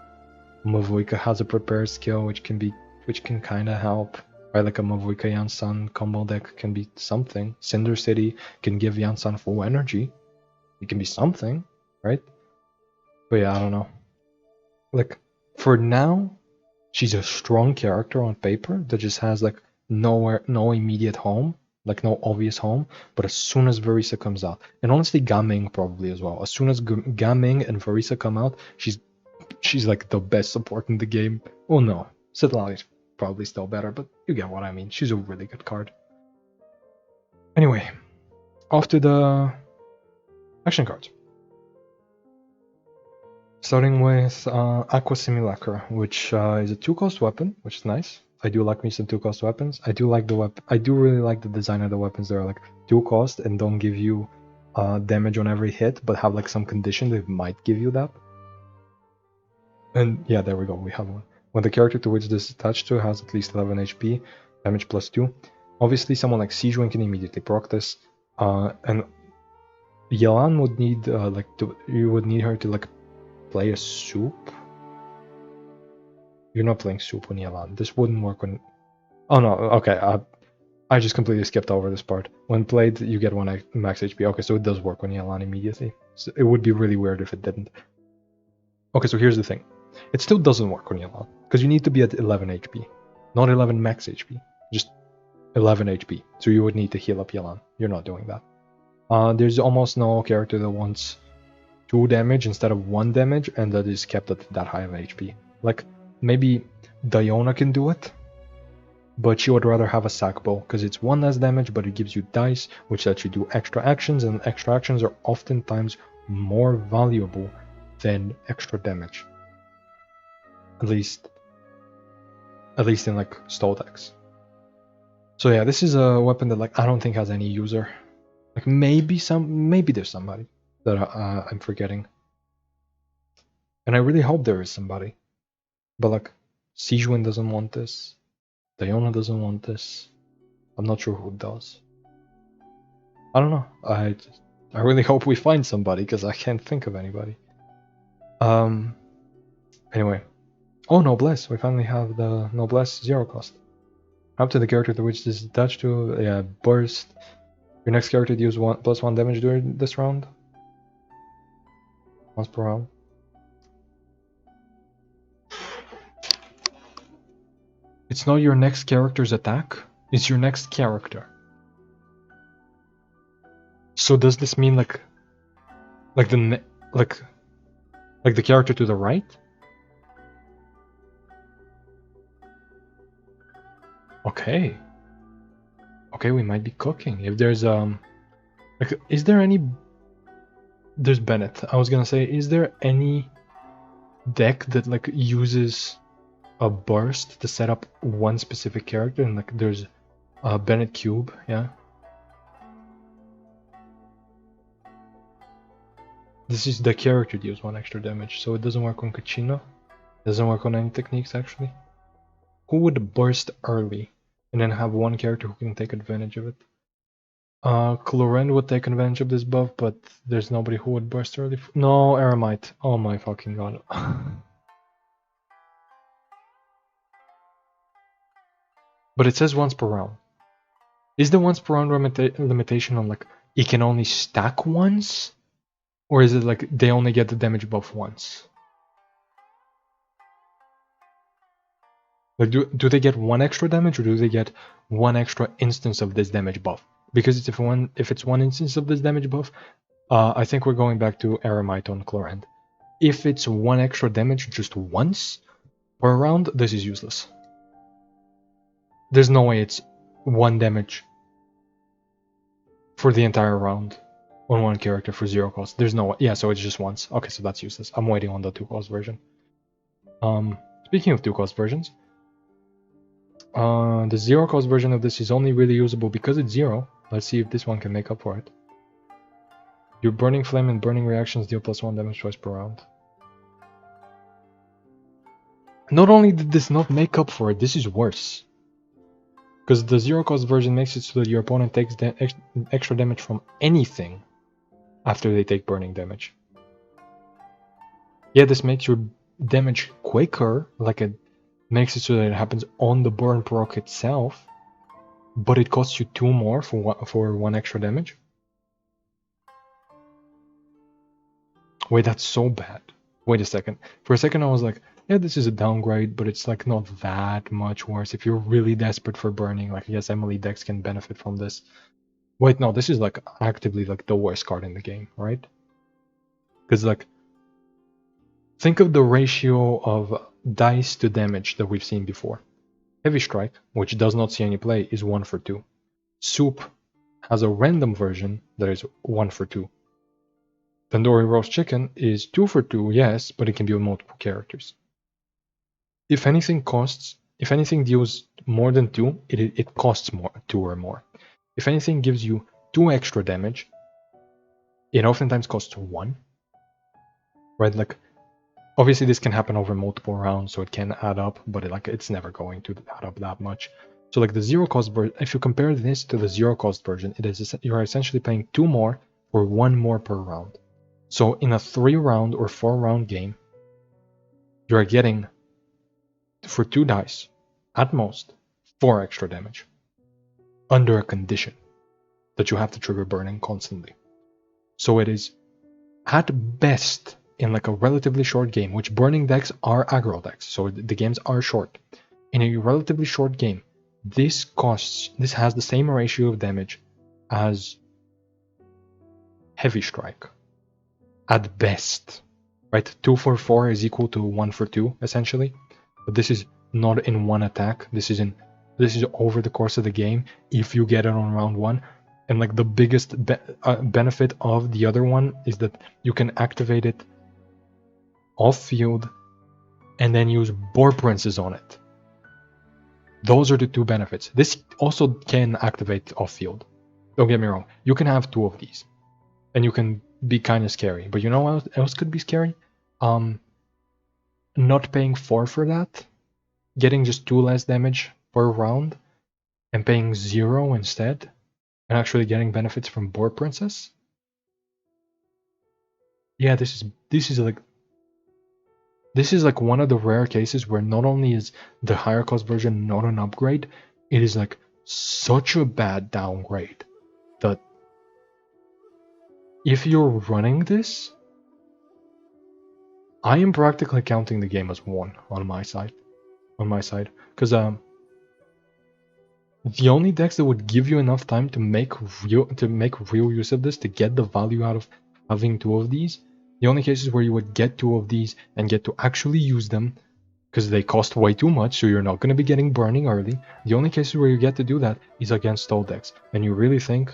Mavuika has a prepare skill which can kind of help, right? Like a Mavuika Iansan combo deck can be something. Cinder City can give Iansan full energy. It can be something, right? But yeah, I don't know. Like for now, she's a strong character on paper that just has like no immediate home, like no obvious home. But as soon as Varisa comes out, and honestly Gaming probably as well, as soon as Gaming and Varisa come out, she's like the best support in the game. Oh no, Citlali is probably still better, but you get what I mean. She's a really good card. Anyway, off to the action cards. Starting with Aqua Simulacra, which is a 2-cost weapon, which is nice. I do like me some 2-cost weapons. I do like the weapon. I do really like the design of the weapons that are like 2-cost and don't give you damage on every hit, but have like some condition that might give you that. And yeah, there we go. We have one. When the character to which this is attached to has at least 11 HP, damage plus 2. Obviously, someone like Sijuan can immediately proc this, and Yelan would need you would need her to like play a soup. You're not playing soup on Yelan. This wouldn't work on. Oh no, okay. I just completely skipped over this part. When played, you get 1 max HP. Okay, so it does work on Yelan immediately. So it would be really weird if it didn't. Okay, so here's the thing. It still doesn't work on Yelan, because you need to be at 11 HP. Not 11 max HP, just 11 HP. So you would need to heal up Yelan. You're not doing that. There's almost no character that wants 2 damage instead of 1 damage, and that is kept at that high of HP. Like, maybe Diona can do it, but she would rather have a sack bow, because it's 1 less damage, but it gives you dice, which lets you do extra actions, and extra actions are oftentimes more valuable than extra damage. At least in like stall decks. So yeah, this is a weapon that like I don't think has any user. Like maybe there's somebody that I'm forgetting. And I really hope there is somebody. But like Sijuan doesn't want this. Diona doesn't want this. I'm not sure who does. I don't know. I really hope we find somebody because I can't think of anybody. Anyway. Oh, Noblesse. We finally have the Noblesse 0 cost. Up to the character to which this is attached to. Yeah, burst. Your next character deals +1 damage during this round. Once per round. It's not your next character's attack. It's your next character. So does this mean like the character to the right? Okay. Okay, we might be cooking. If there's is there any? There's Bennett. I was gonna say, is there any deck that like uses a burst to set up one specific character? And like there's Bennett Cube, yeah. This is the character deals 1 extra damage, so it doesn't work on Kachina. Doesn't work on any techniques actually. Who would burst early and then have 1 character who can take advantage of it? Clorend would take advantage of this buff, but there's nobody who would burst early. No, Aramite. Oh my fucking god. But it says once per round. Is the once per round limitation on like it can only stack once? Or is it like they only get the damage buff once? Like do they get 1 extra damage, or do they get 1 extra instance of this damage buff? Because if it's 1 instance of this damage buff, I think we're going back to Aramite on Clorend. If it's 1 extra damage just once per round, this is useless. There's no way it's 1 damage for the entire round on 1 character for 0 cost. There's no way. Yeah, so it's just once. Okay, so that's useless. I'm waiting on the 2 cost version. Speaking of 2 cost versions, the 0 cost version of this is only really usable because it's 0. Let's see if this one can make up for it. Your Burning Flame and Burning Reactions deal +1 damage twice per round. Not only did this not make up for it, this is worse. Because the 0 cost version makes it so that your opponent takes extra damage from anything after they take burning damage. Yeah, this makes your damage quicker, like it makes it so that it happens on the burn proc itself, but it costs you 2 more for 1 extra damage. Wait, that's so bad. Wait a second. For a second I was like, yeah, this is a downgrade, but it's like not that much worse. If you're really desperate for burning, like yes, Emily decks can benefit from this. Wait, no, this is like actively like the worst card in the game, right? Because like, think of the ratio of dice to damage that we've seen before. Heavy Strike, which does not see any play, is 1 for 2. Soup has a random version that is 1 for 2. Tandoori Roast Chicken is 2 for 2, yes, but it can be on multiple characters. If anything deals more than 2, it costs more, 2 or more. If anything gives you 2 extra damage, it oftentimes costs 1. Right, like Obviously, this can happen over multiple rounds, so it can add up, but it's never going to add up that much. So like the zero cost version, if you compare this to the zero cost version, you're essentially paying 2 more or 1 more per round. So in a 3-round or 4-round game, you are getting, for 2 dice, at most, 4 extra damage. Under a condition that you have to trigger burning constantly. So it is, at best, in like a relatively short game, which burning decks are aggro decks, so the games are short. In a relatively short game, this has the same ratio of damage as Heavy Strike. At best. Right? 2 for 4 is equal to 1 for 2, essentially. But this is not in one attack. This is over the course of the game, if you get it on round 1. And like the biggest benefit of the other one is that you can activate it off field and then use Boar Princes on it. Those are the 2 benefits. This also can activate off field. Don't get me wrong. You can have 2 of these and you can be kind of scary. But you know what else could be scary? Not paying 4 for that, getting just 2 less damage per round and paying 0 instead, and actually getting benefits from Boar Princess. Yeah, this is like one of the rare cases where not only is the higher cost version not an upgrade, it is like such a bad downgrade that if you're running this, I am practically counting the game as 1 on my side. Because the only decks that would give you enough time to make real use of this, to get the value out of having 2 of these, the only cases where you would get 2 of these and get to actually use them, because they cost way too much, so you're not going to be getting burning early. The only cases where you get to do that is against stall decks. And you really think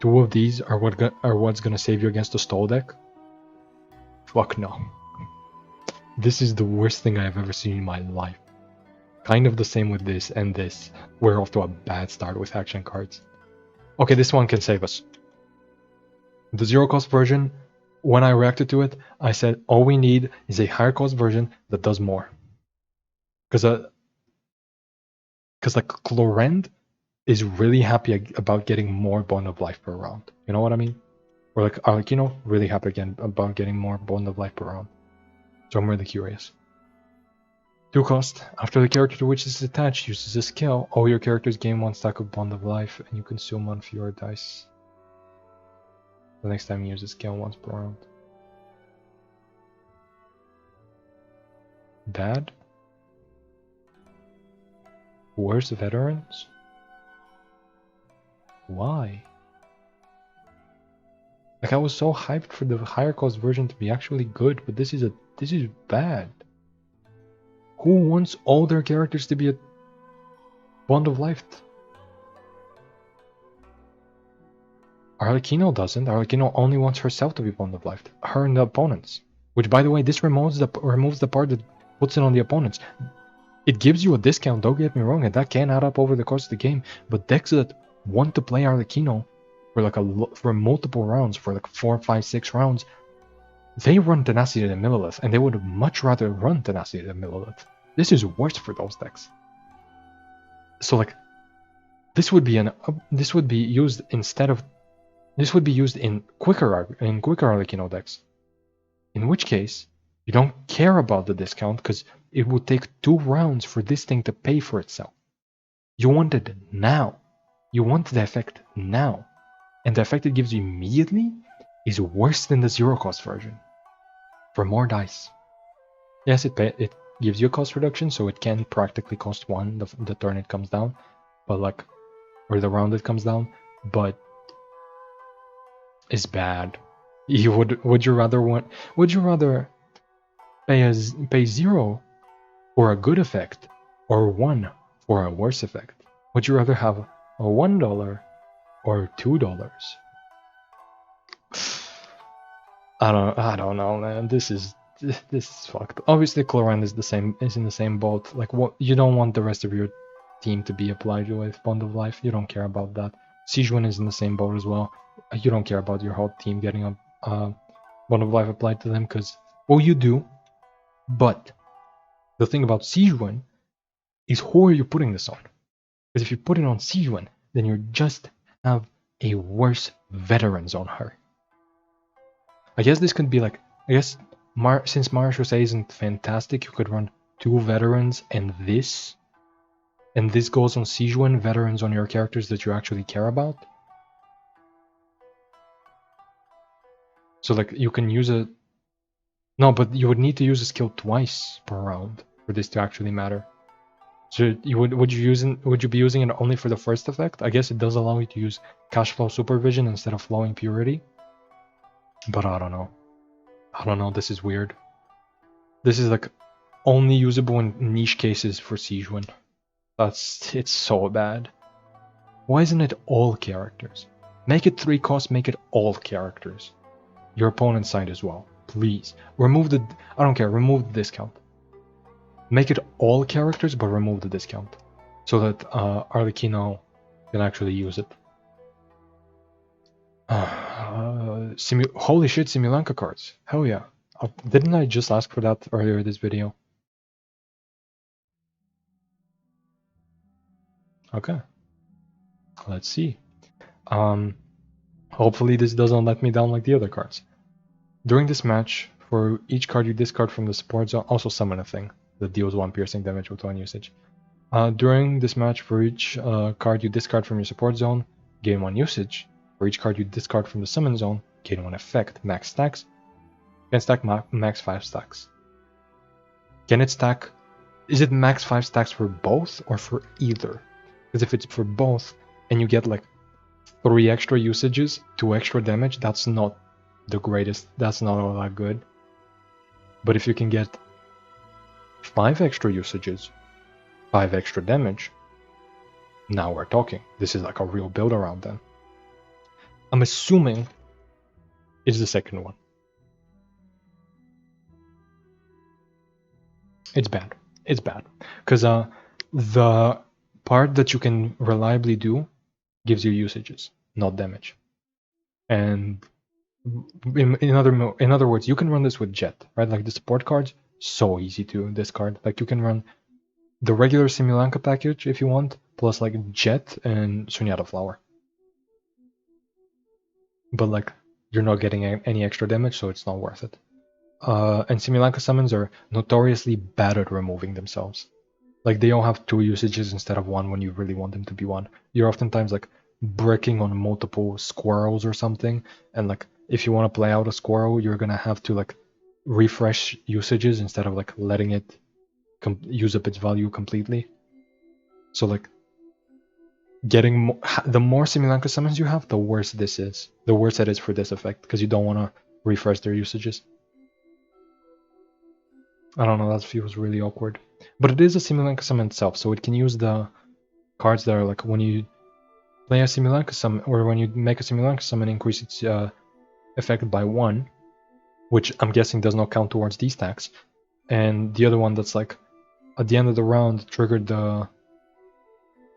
2 of these are what's going to save you against a stall deck? Fuck no. This is the worst thing I've ever seen in my life. Kind of the same with this and this. We're off to a bad start with action cards. Okay, this one can save us. The zero cost version, when I reacted to it, I said all we need is a higher cost version that does more. Because like Clorend is really happy about getting more Bond of Life per round. You know what I mean? Or like Arlecchino, really happy again about getting more Bond of Life per round. So I'm really curious. 2 cost. After the character to which this is attached uses a skill, all your characters gain 1 stack of Bond of Life, and you consume 1 fewer dice. The next time you use a skill once per round. Bad? Worse veterans? Why? Like, I was so hyped for the higher cost version to be actually good, but this is bad. Who wants all their characters to be a Bond of Life? Arlecchino doesn't. Arlecchino only wants herself to be Bond of Life. Her and the opponents. Which, by the way, this removes the part that puts it on the opponents. It gives you a discount, don't get me wrong, and that can add up over the course of the game. But decks that want to play Arlecchino for multiple rounds, for like 4, 5, 6 rounds, they run Tenacity than Millilith, and they would much rather run Tenacity than Millilith. This is worse for those decks. So like, this would be used in quicker Arlecchino decks. In which case, you don't care about the discount because it would take 2 rounds for this thing to pay for itself. You want it now. You want the effect now. And the effect it gives you immediately is worse than the zero cost version. For more dice. Yes, it gives you a cost reduction, so it can practically cost 1 the turn it comes down, but like, or the round it comes down, but it's bad. Would you rather pay 0 for a good effect or 1 for a worse effect? Would you rather have a $1 or $2? I don't know, man. This is fucked. Obviously, Clorend is in the same boat. Like, what, you don't want the rest of your team to be applied with Bond of Life. You don't care about that. Sijuan is in the same boat as well. You don't care about your whole team getting a Bond of Life applied to them, because, well, you do, But the thing about Sijuan is who are you putting this on? Because if you put it on Sijuan, then you just have a worse veterans on her. I guess this could be like, I guess since Marshall isn't fantastic, you could run 2 veterans and this goes on Sijuan, veterans on your characters that you actually care about. So like you can use a... No, but you would need to use a skill twice per round for this to actually matter. So would you be using it only for the first effect? I guess it does allow you to use cash flow supervision instead of flowing purity. But I don't know. I don't know, this is weird. This is like only usable in niche cases for Sijuan. It's so bad. Why isn't it all characters? Make it 3 cost, make it all characters. Your opponent's side as well. Please. Remove the... I don't care, remove the discount. Make it all characters, but remove the discount. So that Arlecchino can actually use it. Holy shit, Simulanka cards. Hell yeah. Didn't I just ask for that earlier this video? Okay. Let's see. Hopefully this doesn't let me down like the other cards. During this match, for each card you discard from the support zone, also summon a thing that deals 1 piercing damage with 1 usage. During this match, for each card you discard from your support zone, gain 1 usage. For each card you discard from the summon zone, gain 1 effect, max stacks. Can stack max 5 stacks. Can it stack... Is it max 5 stacks for both or for either? Because if it's for both, and you get like 3 extra usages, 2 extra damage, that's not the greatest, that's not all that good. But if you can get 5 extra usages, 5 extra damage, now we're talking. This is like a real build around then. I'm assuming it's the second one. It's bad. It's bad. Because the part that you can reliably do gives you usages, not damage. And in other words, you can run this with Jet, right? Like the support cards, so easy to discard. Like you can run the regular Simulanka package if you want, plus like Jet and Sunyata Flower. But like you're not getting any extra damage, so it's not worth it. And Simulanka summons are notoriously bad at removing themselves. Like they all have 2 usages instead of 1 when you really want them to be 1. You're oftentimes like bricking on multiple squirrels or something, and like if you want to play out a squirrel, you're gonna have to like refresh usages instead of like letting it use up its value completely. So like getting the more Simulanka summons you have, the worse this is. The worse it is for this effect, because you don't want to refresh their usages. I don't know, that feels really awkward. But it is a Simulanka summon itself, so it can use the cards that are like when you play a Simulanka summon, or when you make a Simulanka summon, increase its effect by 1, which I'm guessing does not count towards these stacks. And the other one that's like at the end of the round triggered the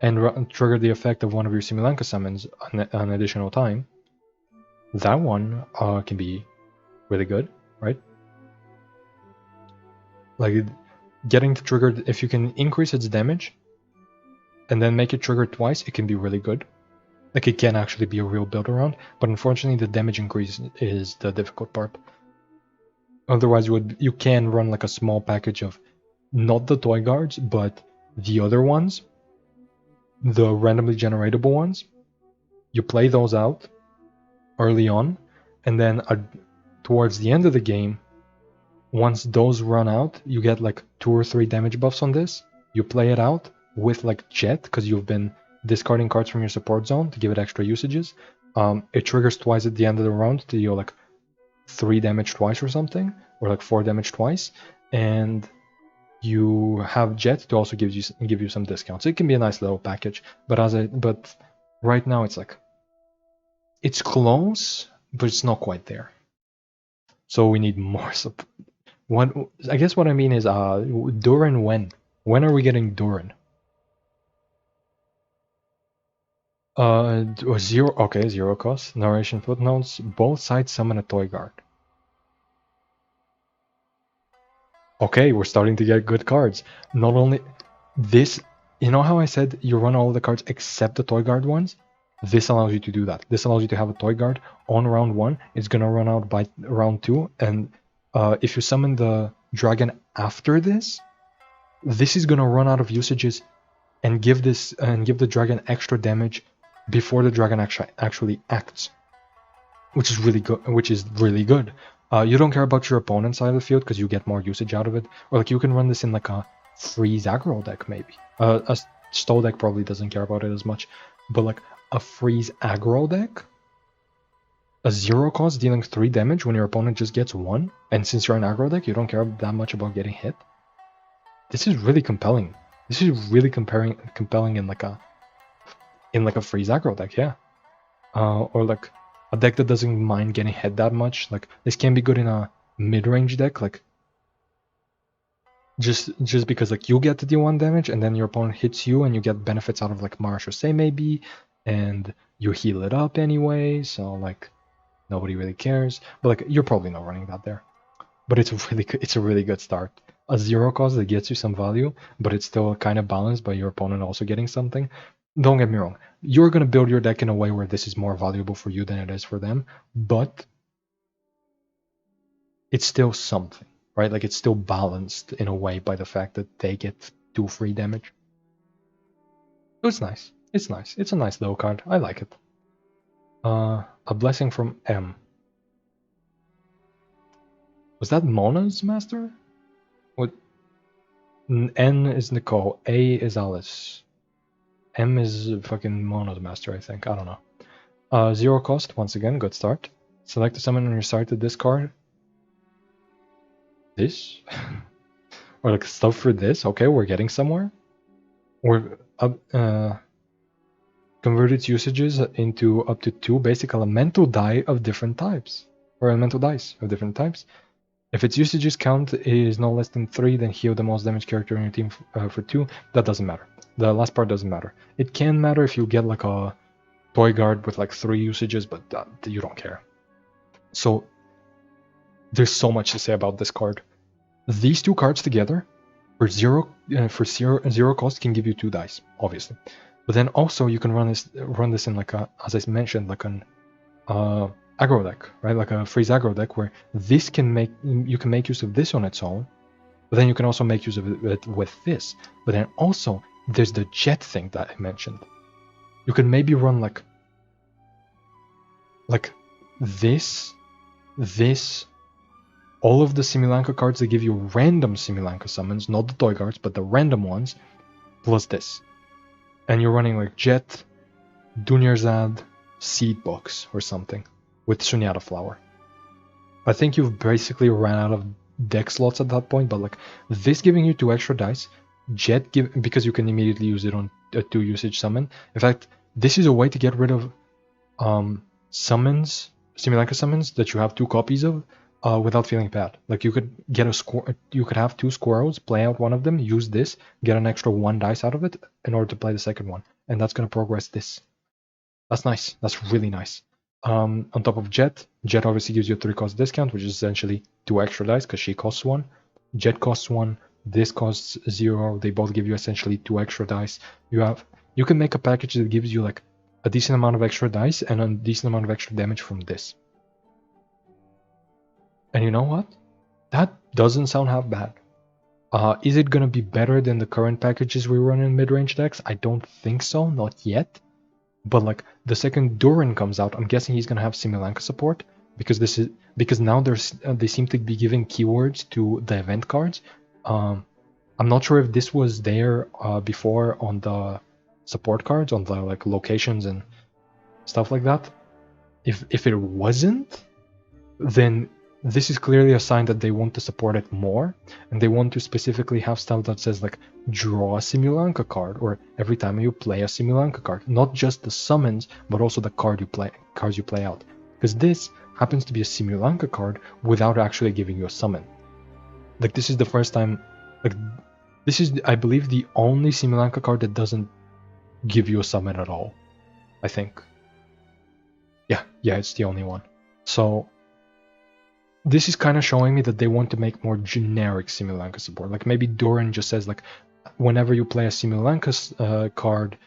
effect of one of your Simulanka summons an additional time. That one can be really good, right? Like getting to trigger, if you can increase its damage and then make it trigger twice, it can be really good. Like it can actually be a real build around, but unfortunately the damage increase is the difficult part. Otherwise you can run like a small package of not the toy guards, but the other ones, the randomly generatable ones. You play those out early on, and then towards the end of the game, once those run out, you get like 2 or 3 damage buffs on this. You play it out with like Jet, because you've been discarding cards from your support zone to give it extra usages. It triggers twice at the end of the round to deal like 3 damage twice or something, or like 4 damage twice, and you have Jet to also give you some discounts. So it can be a nice little package, but right now it's like it's close, but it's not quite there. So we need more support. I guess what I mean is Durin when? When are we getting Durin? Zero. Okay, 0 cost. Narration footnotes. Both sides summon a toy guard. Okay, we're starting to get good cards. Not only this, you know how I said you run all of the cards except the Toy Guard ones? This allows you to do that. This allows you to have a Toy Guard on round 1. It's gonna run out by round 2, and if you summon the dragon after this, this is gonna run out of usages and give the dragon extra damage before the dragon actually acts, which is really good. You don't care about your opponent's side of the field because you get more usage out of it. Or like you can run this in like a freeze aggro deck maybe. A Stow deck probably doesn't care about it as much, but like a freeze aggro deck, a 0 cost dealing 3 damage when your opponent just gets 1, and since you're an aggro deck, you don't care that much about getting hit. This is really compelling. This is really compelling in like a freeze aggro deck, yeah. Or like a deck that doesn't mind getting hit that much. Like this can be good in a mid-range deck, like just because like you get to deal 1 damage and then your opponent hits you and you get benefits out of like Marashosei maybe, and you heal it up anyway, so like nobody really cares. But like you're probably not running that there. But it's a really good start. A 0 cost that gets you some value, but it's still kind of balanced by your opponent also getting something. Don't get me wrong, you're going to build your deck in a way where this is more valuable for you than it is for them, but it's still something, right? Like it's still balanced in a way by the fact that they get 2 free damage. So it's nice. It's nice. It's a nice little card. I like it. A blessing from M. Was that Mona's master? What? N is Nicole. A is Alice. M is fucking Mono's master, I think. I don't know. 0 cost, once again, good start. Select a summon on your side to discard. This? Or like stuff for this? Okay, we're getting somewhere. Or convert its usages into up to 2 basic elemental die of different types. Or elemental dice of different types. If its usages count is no less than 3, then heal the most damaged character in your team for 2. That doesn't matter. The last part doesn't matter. It can matter if you get like a Toy Guard with like 3 usages, but you don't care. So there's so much to say about this card. These 2 cards together for zero cost can give you 2 dice, obviously. But then also you can run this in like a, as I mentioned, like an aggro deck, right? Like a freeze aggro deck where you can make use of this on its own, but then you can also make use of it with this. But then also there's the jet thing that I mentioned. You can maybe run like this, all of the Similanka cards that give you random Similanka summons, not the Toy Guards, but the random ones, plus this. And you're running like Jet, Dunyarzad, Seed Box or something with Sunyata Flower. I think you've basically ran out of deck slots at that point, but like this giving you 2 extra dice, Jet because you can immediately use it on a 2 usage summon. In fact, this is a way to get rid of summons, Similanka summons that you have 2 copies of without feeling bad. Like you could get you could have 2 squirrels, play out one of them, use this, get an extra 1 dice out of it in order to play the second one, and that's gonna progress this. That's nice. That's really nice. On top of Jet obviously gives you a 3 cost discount, which is essentially 2 extra dice because she costs 1. Jet costs 1. This costs 0. They both give you essentially 2 extra dice. You can make a package that gives you like a decent amount of extra dice and a decent amount of extra damage from this. And you know what? That doesn't sound half bad. Is it gonna be better than the current packages we run in mid-range decks? I don't think so, not yet. But like the second Durin comes out, I'm guessing he's gonna have Similanka support because now they seem to be giving keywords to the event cards. I'm not sure if this was there before on the support cards, on the like locations and stuff like that. If it wasn't, then this is clearly a sign that they want to support it more, and they want to specifically have stuff that says like draw a Similanka card, or every time you play a Similanka card, not just the summons, but also the cards you play out. Because this happens to be a Similanka card without actually giving you a summon. Like this is the first time, like this is, I believe, the only Similanka card that doesn't give you a summon at all. I think. Yeah, it's the only one. So This is kind of showing me that they want to make more generic Simulanka support. Like maybe Doran just says like, whenever you play a Simulanka card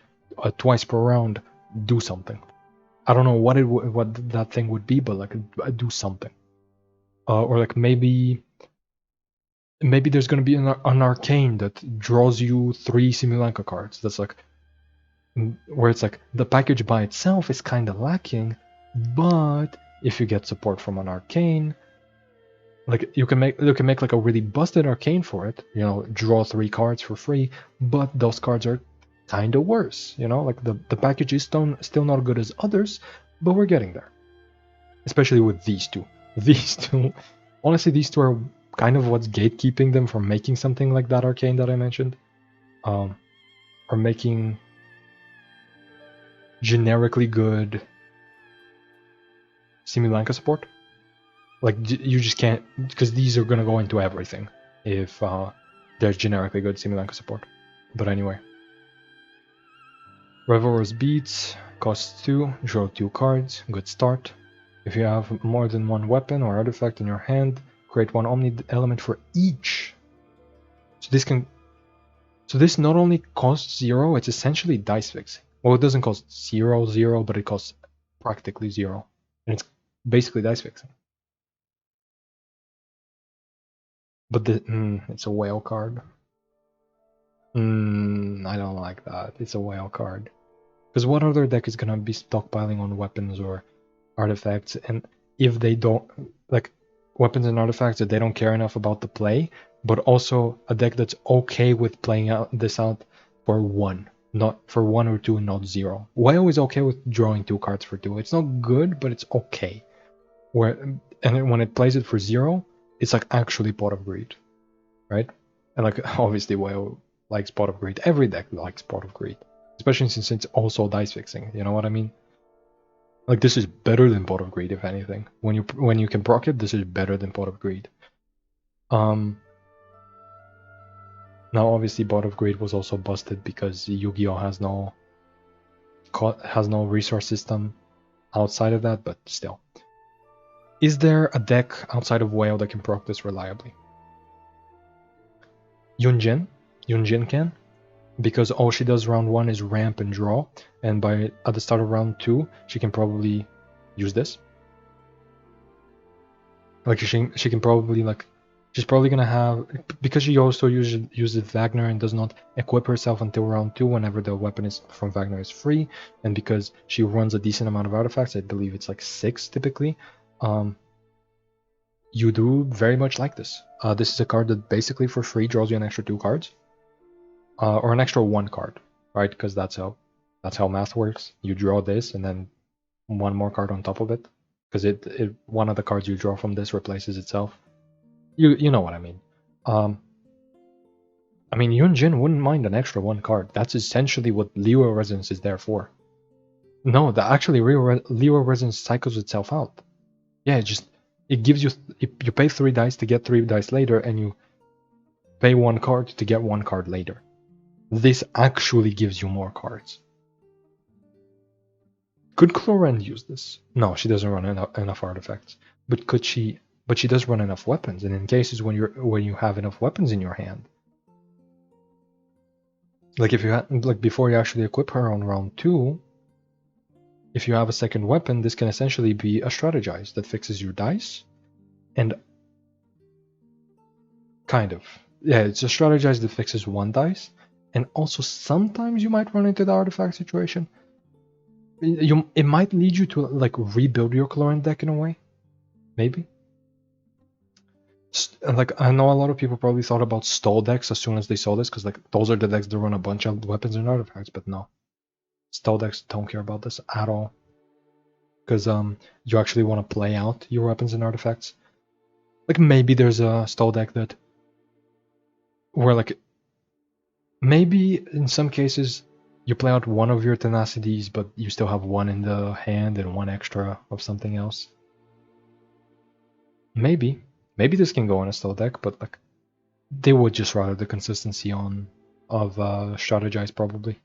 twice per round, do something. I don't know what that thing would be, but like do something. Or like maybe there's gonna be an arcane that draws you 3 Simulanka cards. That's like where it's like the package by itself is kind of lacking, but if you get support from an arcane, like you can make like a really busted arcane for it, you know, draw 3 cards for free, but those cards are kind of worse, you know, like the package is still not good as others, but we're getting there. Especially with these two. These two, honestly, these two are kind of what's gatekeeping them from making something like that arcane that I mentioned, or making generically good Simulanka support. Like you just can't, because these are gonna go into everything if there's generically good Simulanka support. But anyway, Revelr's Beats costs 2, draw 2 cards, good start. If you have more than one weapon or artifact in your hand, create one Omni element for each. So this not only costs 0, it's essentially dice fixing. Well, it doesn't cost 0, but it costs practically 0, and it's basically dice fixing. But it's a whale card. I don't like that. It's a whale card. Because what other deck is gonna be stockpiling on weapons or artifacts, and if they don't, like, weapons and artifacts that they don't care enough about the play, but also a deck that's okay with playing this out for 1, not for 1 or 2, not 0. Whale is okay with drawing 2 cards for 2. It's not good, but it's okay. And when it plays it for 0, it's like actually Pot of Greed, right? And like obviously Whale likes Pot of Greed. Every deck likes Pot of Greed, especially since it's also dice fixing. You know what I mean? Like this is better than Pot of Greed, if anything. When you can proc it, this is better than Pot of Greed. Now obviously Pot of Greed was also busted because Yu-Gi-Oh has no resource system outside of that, but still. Is there a deck outside of Whale that can proc this reliably? Yunjin can, because all she does round 1 is ramp and draw, and at the start of round 2 she can probably use this. Like she can probably, like, she's probably gonna have, because she also uses Wagner and does not equip herself until round 2 whenever the weapon is from Wagner is free, and because she runs a decent amount of artifacts, I believe it's like 6 typically, you do very much like this. This is a card that basically for free draws you an extra 2 cards, or an extra 1 card, right? Because that's how math works. You draw this and then 1 more card on top of it, because it one of the cards you draw from this replaces itself. You know what I mean. I mean, Yunjin wouldn't mind an extra 1 card. That's essentially what Leo Resonance is there for. No, actually Leo Resonance cycles itself out. Yeah, it gives you, you pay 3 dice to get 3 dice later, and you pay 1 card to get 1 card later. This actually gives you more cards. Could Chlorend use this? No, she doesn't run enough artifacts. But could she? But she does run enough weapons, and in cases when you have enough weapons in your hand, like if you like before you actually equip her on round 2, if you have a second weapon, this can essentially be a strategize that fixes your dice, and kind of, yeah, it's a strategize that fixes 1 dice, and also sometimes you might run into the artifact situation. It might lead you to like rebuild your Chlorine deck in a way, maybe. Like I know a lot of people probably thought about stall decks as soon as they saw this, because like those are the decks that run a bunch of weapons and artifacts, but no, stall decks don't care about this at all, because you actually want to play out your weapons and artifacts. Like maybe there's a stall deck that where like maybe in some cases you play out one of your tenacities, but you still have 1 in the hand and 1 extra of something else. Maybe this can go in a stall deck, but like they would just rather the consistency of strategize probably.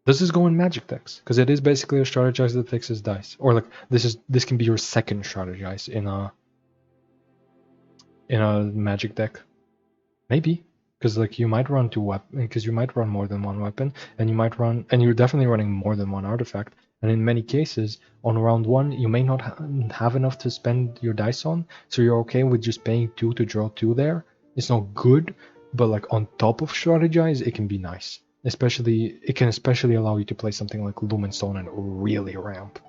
Does this go in magic decks? Because it is basically a strategize that fixes dice, or like this can be your second strategize in a in a magic deck. Maybe. Because like you might run two weapons, because you might run more than one weapon, and you might run, and you're definitely running more than one artifact. And in many cases, on round one, you may not have enough to spend your dice on, so you're okay with just paying two to draw two there. It's not good, but like on top of strategize, it can be nice. Especially, it can especially allow you to play something like Lumenstone and really ramp.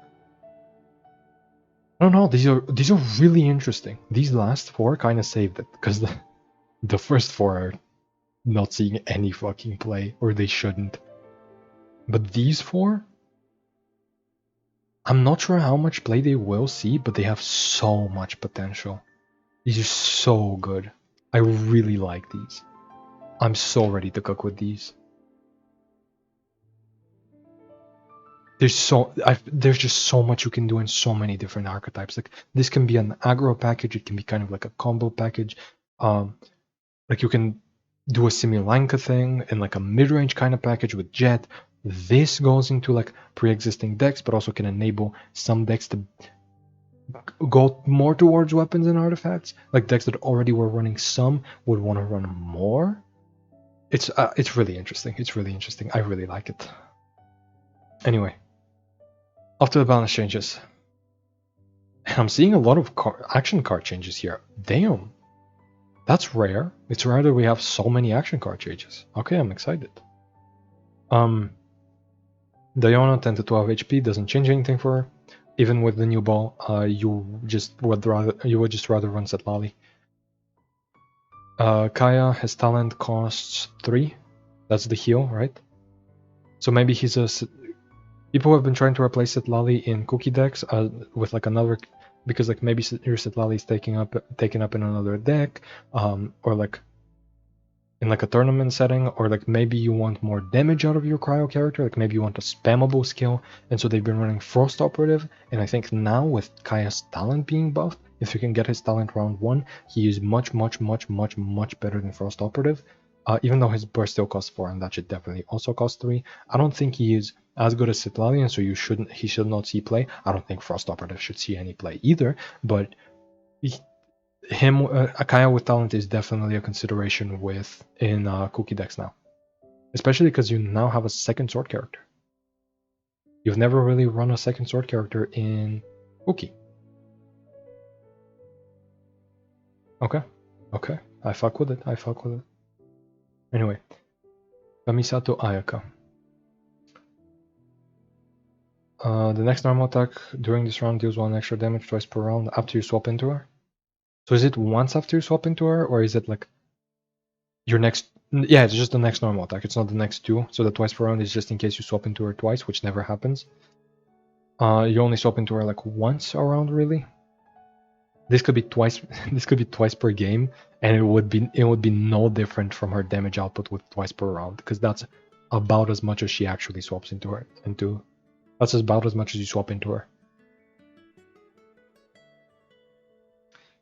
I don't know. These are really interesting. These last four kind of saved it because the first four are not seeing any fucking play, or they shouldn't. But these four, I'm not sure how much play they will see, but they have so much potential. These are so good. I really like these. I'm so ready to cook with these. There's just so much you can do in so many different archetypes. Like this can be an aggro package. It can be kind of like a combo package. Like you can do a Similanka thing in like a mid-range kind of package with Jet. This goes into like pre-existing decks, but also can enable some decks to go more towards weapons and artifacts. Like decks that already were running some would want to run more. It's really interesting. It's really interesting. I really like it. Anyway, after the balance changes, and I'm seeing a lot of action card changes here. Damn. That's rare. It's rare that we have so many action card changes. Okay, I'm excited. Diona 10 to 12 HP doesn't change anything for her. Even with the new ball, you would just rather run Setlali. Kaya, his talent costs 3. That's the heal, right? So maybe he's a. People have been trying to replace Setlali in cookie decks with like another, because like maybe your Setlali is taken up in another deck, or like in like a tournament setting, or like maybe you want more damage out of your cryo character, like maybe you want a spammable skill, and so they've been running Frost Operative, and I think now with Kaya's talent being buffed, if you can get his talent round 1, he is much better than Frost Operative, even though his burst still costs 4, and that should definitely also cost 3. I don't think he is as good as Citlali, and so he should not see play. I don't think Frost Operative should see any play either, but Akaya with talent is definitely a consideration in cookie decks now, especially because you now have a second sword character. You've never really run a second sword character in cookie. Okay, I fuck with it. Anyway, Kamisato Ayaka. The next normal attack during this round deals 1 extra damage twice per round after you swap into her. So is it once after you swap into her, or is it like your next? Yeah, it's just the next normal attack. It's not the next 2. So the twice per round is just in case you swap into her twice, which never happens. You only swap into her like once a round, really. This could be twice. This could be twice per game, and it would be no different from her damage output with twice per round, because that's about as much as she actually swaps into her. That's about as much as you swap into her.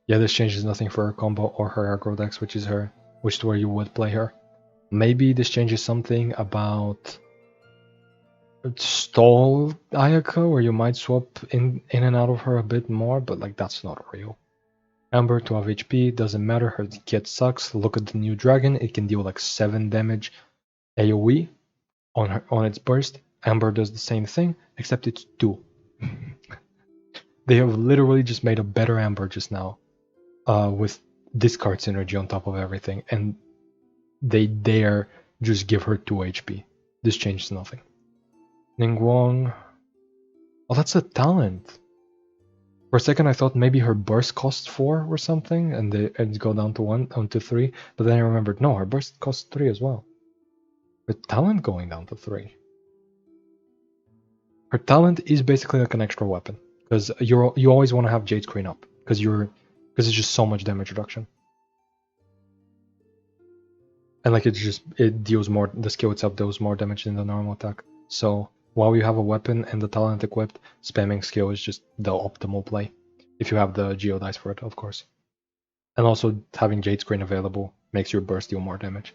Yeah, this changes nothing for her combo or her aggro decks, which is where you would play her. Maybe this changes something about stall Ayaka, where you might swap in and out of her a bit more, but like that's not real. Amber 12 HP, doesn't matter, her kit sucks. Look at the new dragon, it can deal like 7 damage AoE on its burst. Amber does the same thing, except it's 2. They have literally just made a better Amber just now, with discard synergy on top of everything, and they dare just give her 2 HP. This changes nothing. Ningguang. Oh, that's a talent. For a second, I thought maybe her burst costs 4 or something, and it go down to 3. But then I remembered, no, her burst costs 3 as well. Her talent going down to 3. Her talent is basically like an extra weapon, because you always want to have Jade Screen up, because it's just so much damage reduction. And like it deals more. The skill itself deals more damage than the normal attack. So while you have a weapon and the talent equipped, spamming skill is just the optimal play. If you have the Geo dice for it, of course. And also having Jade Screen available makes your burst deal more damage.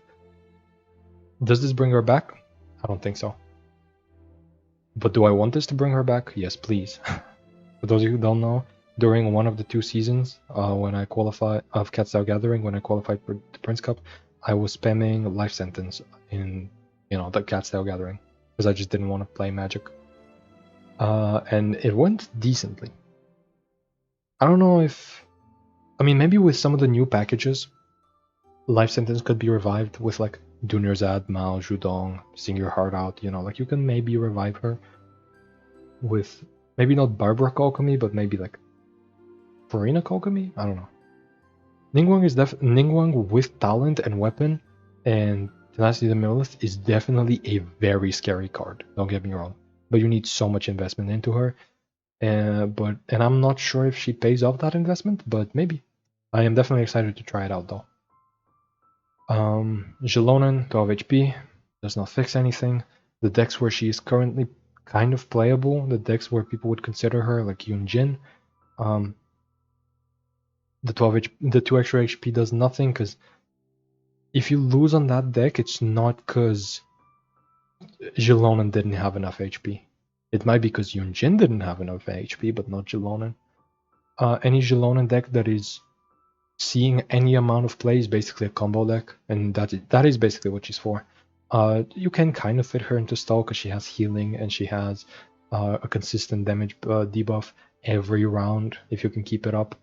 Does this bring her back? I don't think so. But do I want this to bring her back? Yes, please. For those of you who don't know, during one of the 2 seasons when I qualified of Cat Style Gathering, when I qualified for the Prince Cup, I was spamming Life Sentence in the Cat Style Gathering because I just didn't want to play Magic, and it went decently. I don't know if, I mean, maybe with some of the new packages, Life Sentence could be revived with like Dunerzad, Mao, Zhudong, Sing Your Heart Out. Like you can maybe revive her with maybe not Barbara Kokomi, but maybe like Farina Kokomi? I don't know. Ningguang with talent and weapon and Tenacity the Millith is definitely a very scary card. Don't get me wrong, but you need so much investment into her. And I'm not sure if she pays off that investment, but maybe. I am definitely excited to try it out though. Jelonen, 12 HP, does not fix anything. The decks where she is currently kind of playable, the decks where people would consider her, like Yunjin, the 2 extra HP does nothing, because if you lose on that deck, it's not because Jelonen didn't have enough HP. It might be because Yunjin didn't have enough HP, but not Jelonen. Any Jelonen deck that is seeing any amount of play is basically a combo deck, and that is basically what she's for. You can kind of fit her into stall because she has healing and she has a consistent damage debuff every round if you can keep it up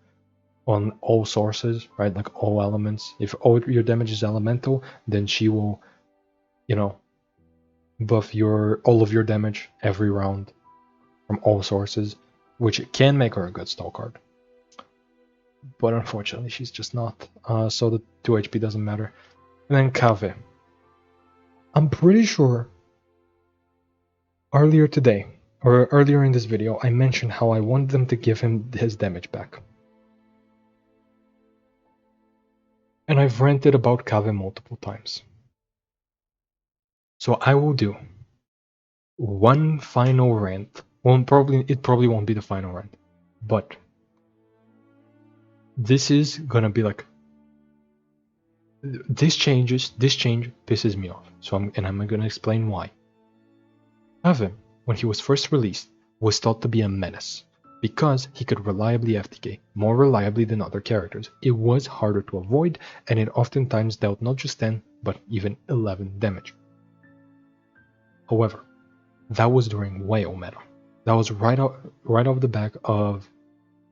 on all sources, right? Like all elements. If all your damage is elemental, then she will, buff all of your damage every round from all sources, which can make her a good stall card. But unfortunately, she's just not. So the 2 HP doesn't matter. And then Kave. I'm pretty sure earlier today, or earlier in this video, I mentioned how I want them to give him his damage back. And I've ranted about Kave multiple times. So I will do one final rant. Well, it probably won't be the final rant, but this is gonna be like, this change pisses me off. So I'm gonna explain why. Kave, when he was first released, was thought to be a menace because he could reliably FTK, more reliably than other characters. It was harder to avoid, and it oftentimes dealt not just 10, but even 11 damage. However, that was during Whale meta. That was right off the back of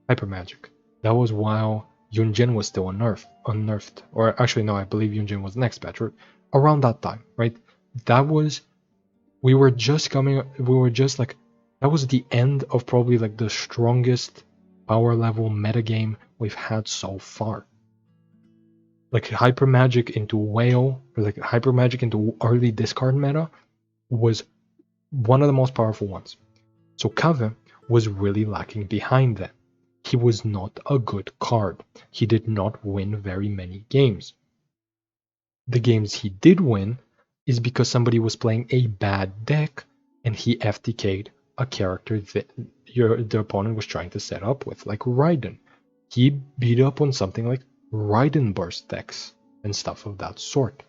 Hyper Magic. That was while Yunjin was still unnerfed. Or actually, no, I believe Yunjin was next patch, or around that time, right? That was that was the end of probably like the strongest power level metagame we've had so far. Like Hyper Magic into Whale, or like Hyper Magic into early discard meta was one of the most powerful ones. So Kave was really lacking behind that. He was not a good card. He did not win very many games. The games he did win is because somebody was playing a bad deck and he FTK'd a character that the opponent was trying to set up with, like Raiden. He beat up on something like Raiden burst decks and stuff of that sort.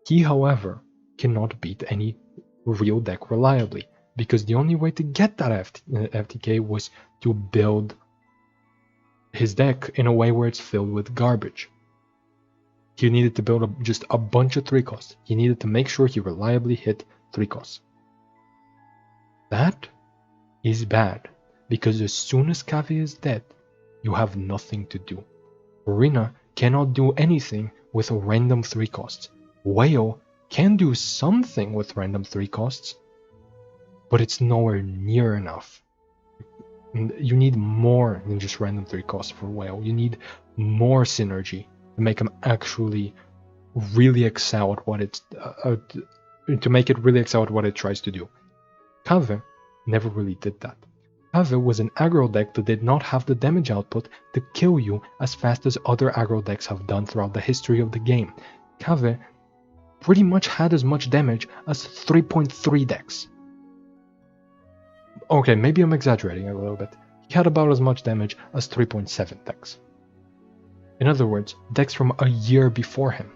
He, however, cannot beat any real deck reliably, because the only way to get that FTK was to build his deck in a way where it's filled with garbage. He needed to build just a bunch of 3 costs. He needed to make sure he reliably hit 3 costs. That is bad, because as soon as Kave is dead, you have nothing to do. Arena cannot do anything with a random 3 costs. Whale can do something with random 3 costs, but it's nowhere near enough. You need more than just random 3 costs for Whale. You need more synergy to make him actually really excel at what it's to make it really excel at what it tries to do. Kave never really did that. Kave was an aggro deck that did not have the damage output to kill you as fast as other aggro decks have done throughout the history of the game. Kave pretty much had as much damage as 3.3 decks. Okay, maybe I'm exaggerating a little bit. He had about as much damage as 3.7 decks. In other words, decks from a year before him.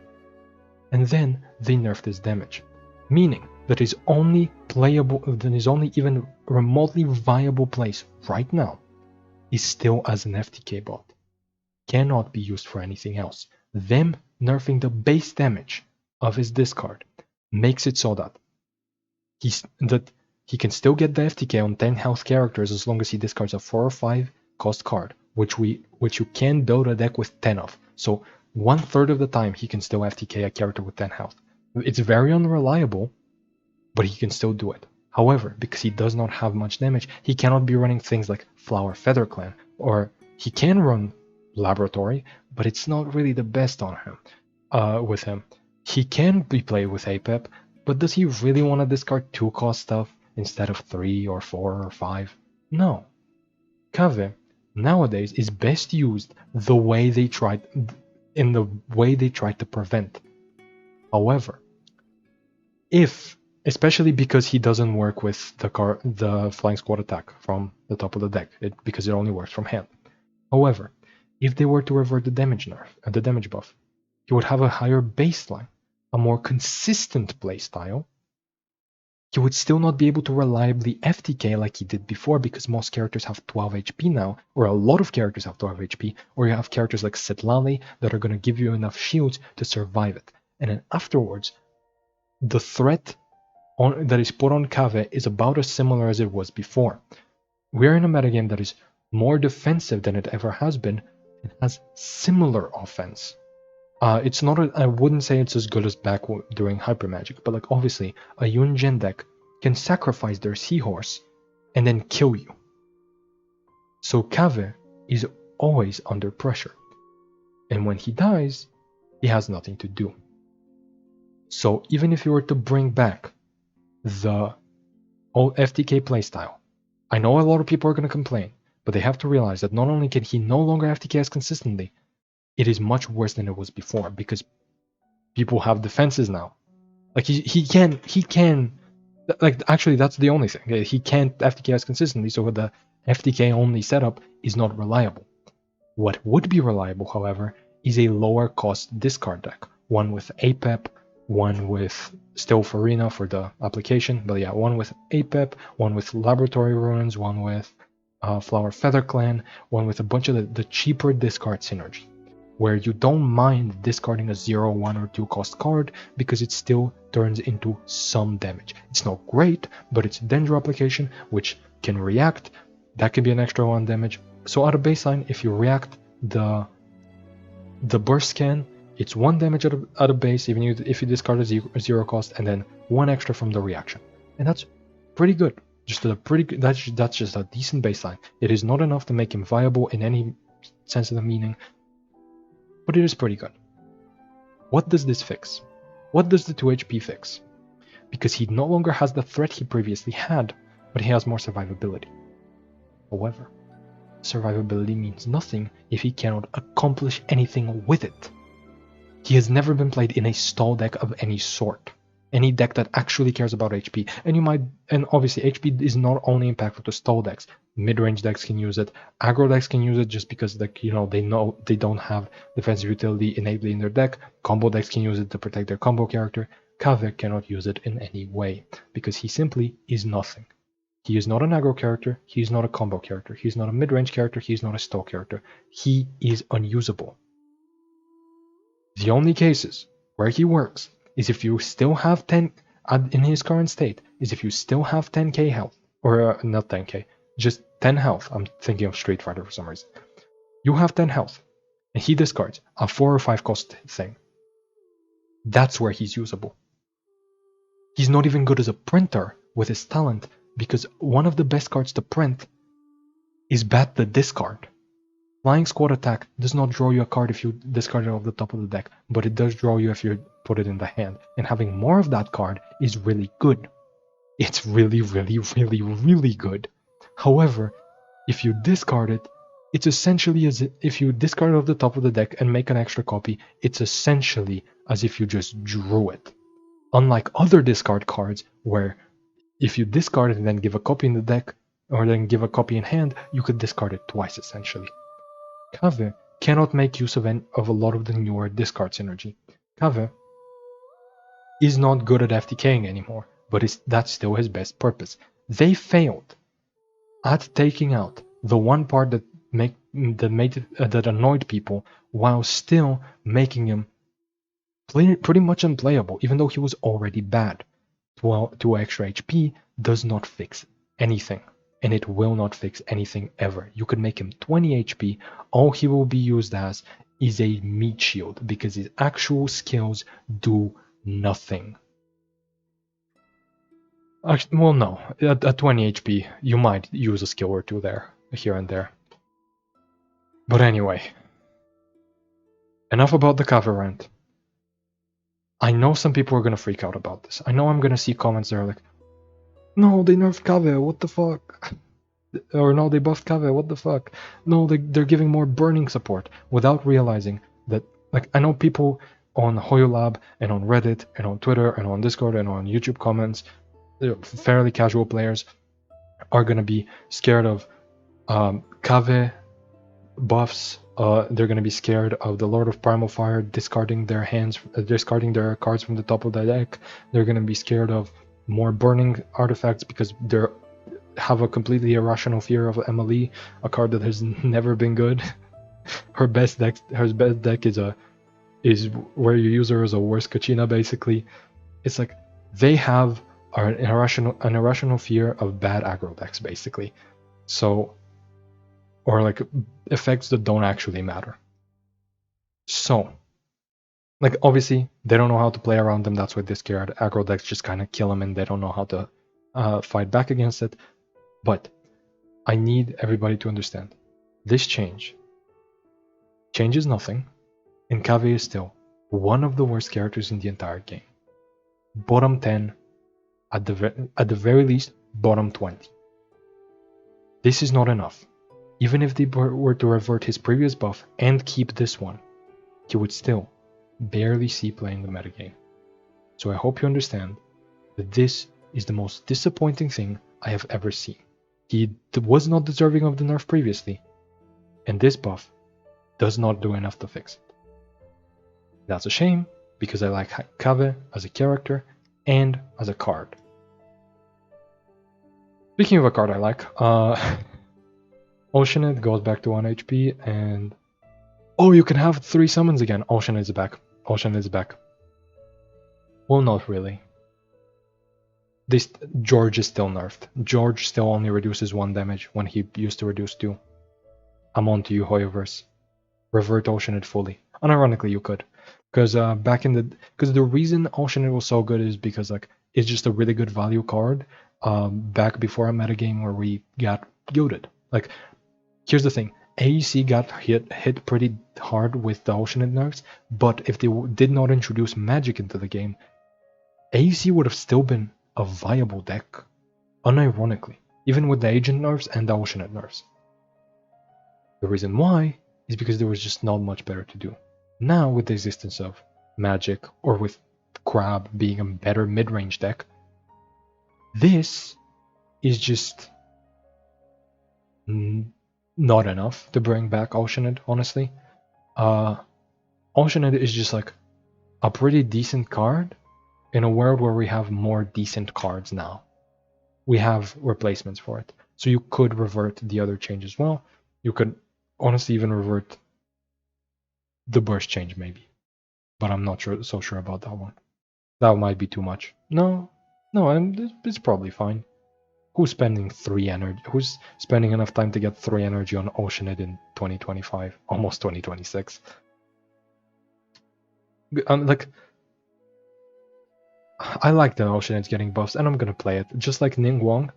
And then they nerfed his damage, meaning that his only even remotely viable place right now is still as an FTK bot. Cannot be used for anything else. Them nerfing the base damage of his discard makes it so that he can still get the FTK on 10 health characters as long as he discards a 4 or 5 cost card, which you can build a deck with 10 of. So 1/3 of the time he can still FTK a character with 10 health. It's very unreliable, but he can still do it. However, because he does not have much damage, he cannot be running things like Flower Feather Clan, or he can run Laboratory, but it's not really the best on him. With him, he can be played with APEP, but does he really want to discard 2 cost stuff instead of 3 or 4 or 5? No. Cave nowadays is best used the way they tried to prevent. However, especially because he doesn't work with the flying squad attack from the top of the deck, because it only works from hand. However, if they were to revert the damage buff, he would have a higher baseline, a more consistent playstyle. He would still not be able to reliably FTK like he did before, because most characters have 12 HP now, or a lot of characters have 12 HP, or you have characters like Setlali that are going to give you enough shields to survive it. And then afterwards, the threat that is put on Cave is about as similar as it was before. We're in a metagame that is more defensive than it ever has been. It has similar offense. It's not. I wouldn't say it's as good as back during Hyper Magic, but like obviously a Yun Gen deck can sacrifice their Seahorse and then kill you. So Cave is always under pressure, and when he dies, he has nothing to do. So even if you were to bring back the old FTK playstyle, I know a lot of people are going to complain, but they have to realize that not only can he no longer FTK as consistently, it is much worse than it was before, because people have defenses now. Like he can like actually that's the only thing. He can't FTK as consistently, so the FTK only setup is not reliable. What would be reliable, however, is a lower cost discard deck. One with APEP, one with still Farina for the application, but yeah, one with APEP, one with Laboratory Ruins, one with Flower Feather Clan, one with a bunch of the cheaper discard synergy, where you don't mind discarding a 0, 1, or 2 cost card because it still turns into some damage. It's not great, but it's a Dendro application which can react. That can be an extra 1 damage. So out of baseline, if you react the burst scan, it's 1 damage out of base, even if you discard a 0 cost, and then 1 extra from the reaction. And that's pretty good. That's just a decent baseline. It is not enough to make him viable in any sense of the meaning, but it is pretty good. What does this fix? What does the 2 HP fix? Because he no longer has the threat he previously had, but he has more survivability. However, survivability means nothing if he cannot accomplish anything with it. He has never been played in a stall deck of any sort. Any deck that actually cares about HP. And obviously HP is not only impactful to stall decks. Mid-range decks can use it. Aggro decks can use it just because they know they don't have defensive utility innately in their deck. Combo decks can use it to protect their combo character. Cave cannot use it in any way because he simply is nothing. He is not an aggro character. He is not a combo character. He is not a mid-range character. He is not a stall character. He is unusable. The only cases where he works is if you still have 10 in his current state, is if you still have 10k health, or not 10k, just 10 health. I'm thinking of Street Fighter for some reason. You have 10 health, and he discards a 4 or 5 cost thing. That's where he's usable. He's not even good as a printer with his talent, because one of the best cards to print is Bat the Discard. Flying Squad Attack does not draw you a card if you discard it off the top of the deck, but it does draw you if you put it in the hand. And having more of that card is really good. It's really, really, really, really good. However, if you discard it, it's essentially as if you discard it off the top of the deck and make an extra copy, it's essentially as if you just drew it. Unlike other discard cards, where if you discard it and then give a copy in the deck, or then give a copy in hand, you could discard it twice essentially. Cave cannot make use of a lot of the newer discard synergy. Cave is not good at FTKing anymore, but that's still his best purpose. They failed at taking out the one part that that annoyed people while still making him pretty much unplayable, even though he was already bad. 2 extra HP does not fix anything, and it will not fix anything ever. You could make him 20 HP, all he will be used as is a meat shield because his actual skills do nothing. Actually, well, no, at 20 HP, you might use a skill or two there, here and there. But anyway, enough about the cover rant. I know some people are gonna freak out about this. I know I'm gonna see comments that are like, no, they nerfed Kave, what the fuck? Or no, they buffed Kave, what the fuck? No, they're giving more burning support without realizing that, like, I know people on HoYoLab and on Reddit and on Twitter and on Discord and on YouTube comments, fairly casual players, are gonna be scared of Kave buffs. They're gonna be scared of the Lord of Primal Fire discarding their cards from the top of the deck. They're gonna be scared of more burning artifacts because they have a completely irrational fear of Emily, a card that has never been good. Her best deck is where you use her as a worse Kachina, basically. It's like they have an irrational fear of bad aggro decks, basically. So, or like effects that don't actually matter. So, like, obviously they don't know how to play around them. That's why they scared. Aggro decks just kind of kill them, and they don't know how to fight back against it. But I need everybody to understand this changes nothing, and Kave is still one of the worst characters in the entire game. Bottom 10, at the very least, bottom 20. This is not enough. Even if they were to revert his previous buff and keep this one, he would still barely see play in the metagame. So I hope you understand that this is the most disappointing thing I have ever seen. He was not deserving of the nerf previously, and this buff does not do enough to fix it. That's a shame, because I like Kave as a character and as a card. Speaking of a card I like, Oceanid goes back to 1 HP, and oh, you can have 3 summons again. Oceanid is back. Oceanid is back. Well, not really. George is still nerfed. George still only reduces 1 damage when he used to reduce 2. I'm on to you, Hoyoverse. Revert Oceanid fully. Unironically, you could. Because the reason Oceanid was so good is because, like, it's just a really good value card back before a metagame where we got goaded. Like, here's the thing. AEC got hit pretty hard with the Oceanid nerfs, but if they did not introduce magic into the game, AEC would have still been a viable deck, unironically, even with the agent nerfs and the Oceanid nerfs. The reason why is because there was just not much better to do. Now, with the existence of magic, or with Crab being a better mid-range deck, this is just not enough to bring back Oceanid, honestly. Oceanid is just like a pretty decent card in a world where we have more decent cards now. We have replacements for it. So you could revert the other change as well. You could honestly even revert the burst change, maybe. But I'm not so sure about that one. That might be too much. No, it's probably fine. Who's spending 3 energy? Who's spending enough time to get 3 energy on Oceanid in 2025? Almost 2026. Like, I like that Oceanid's getting buffs, and I'm gonna play it. Just like Ningguang.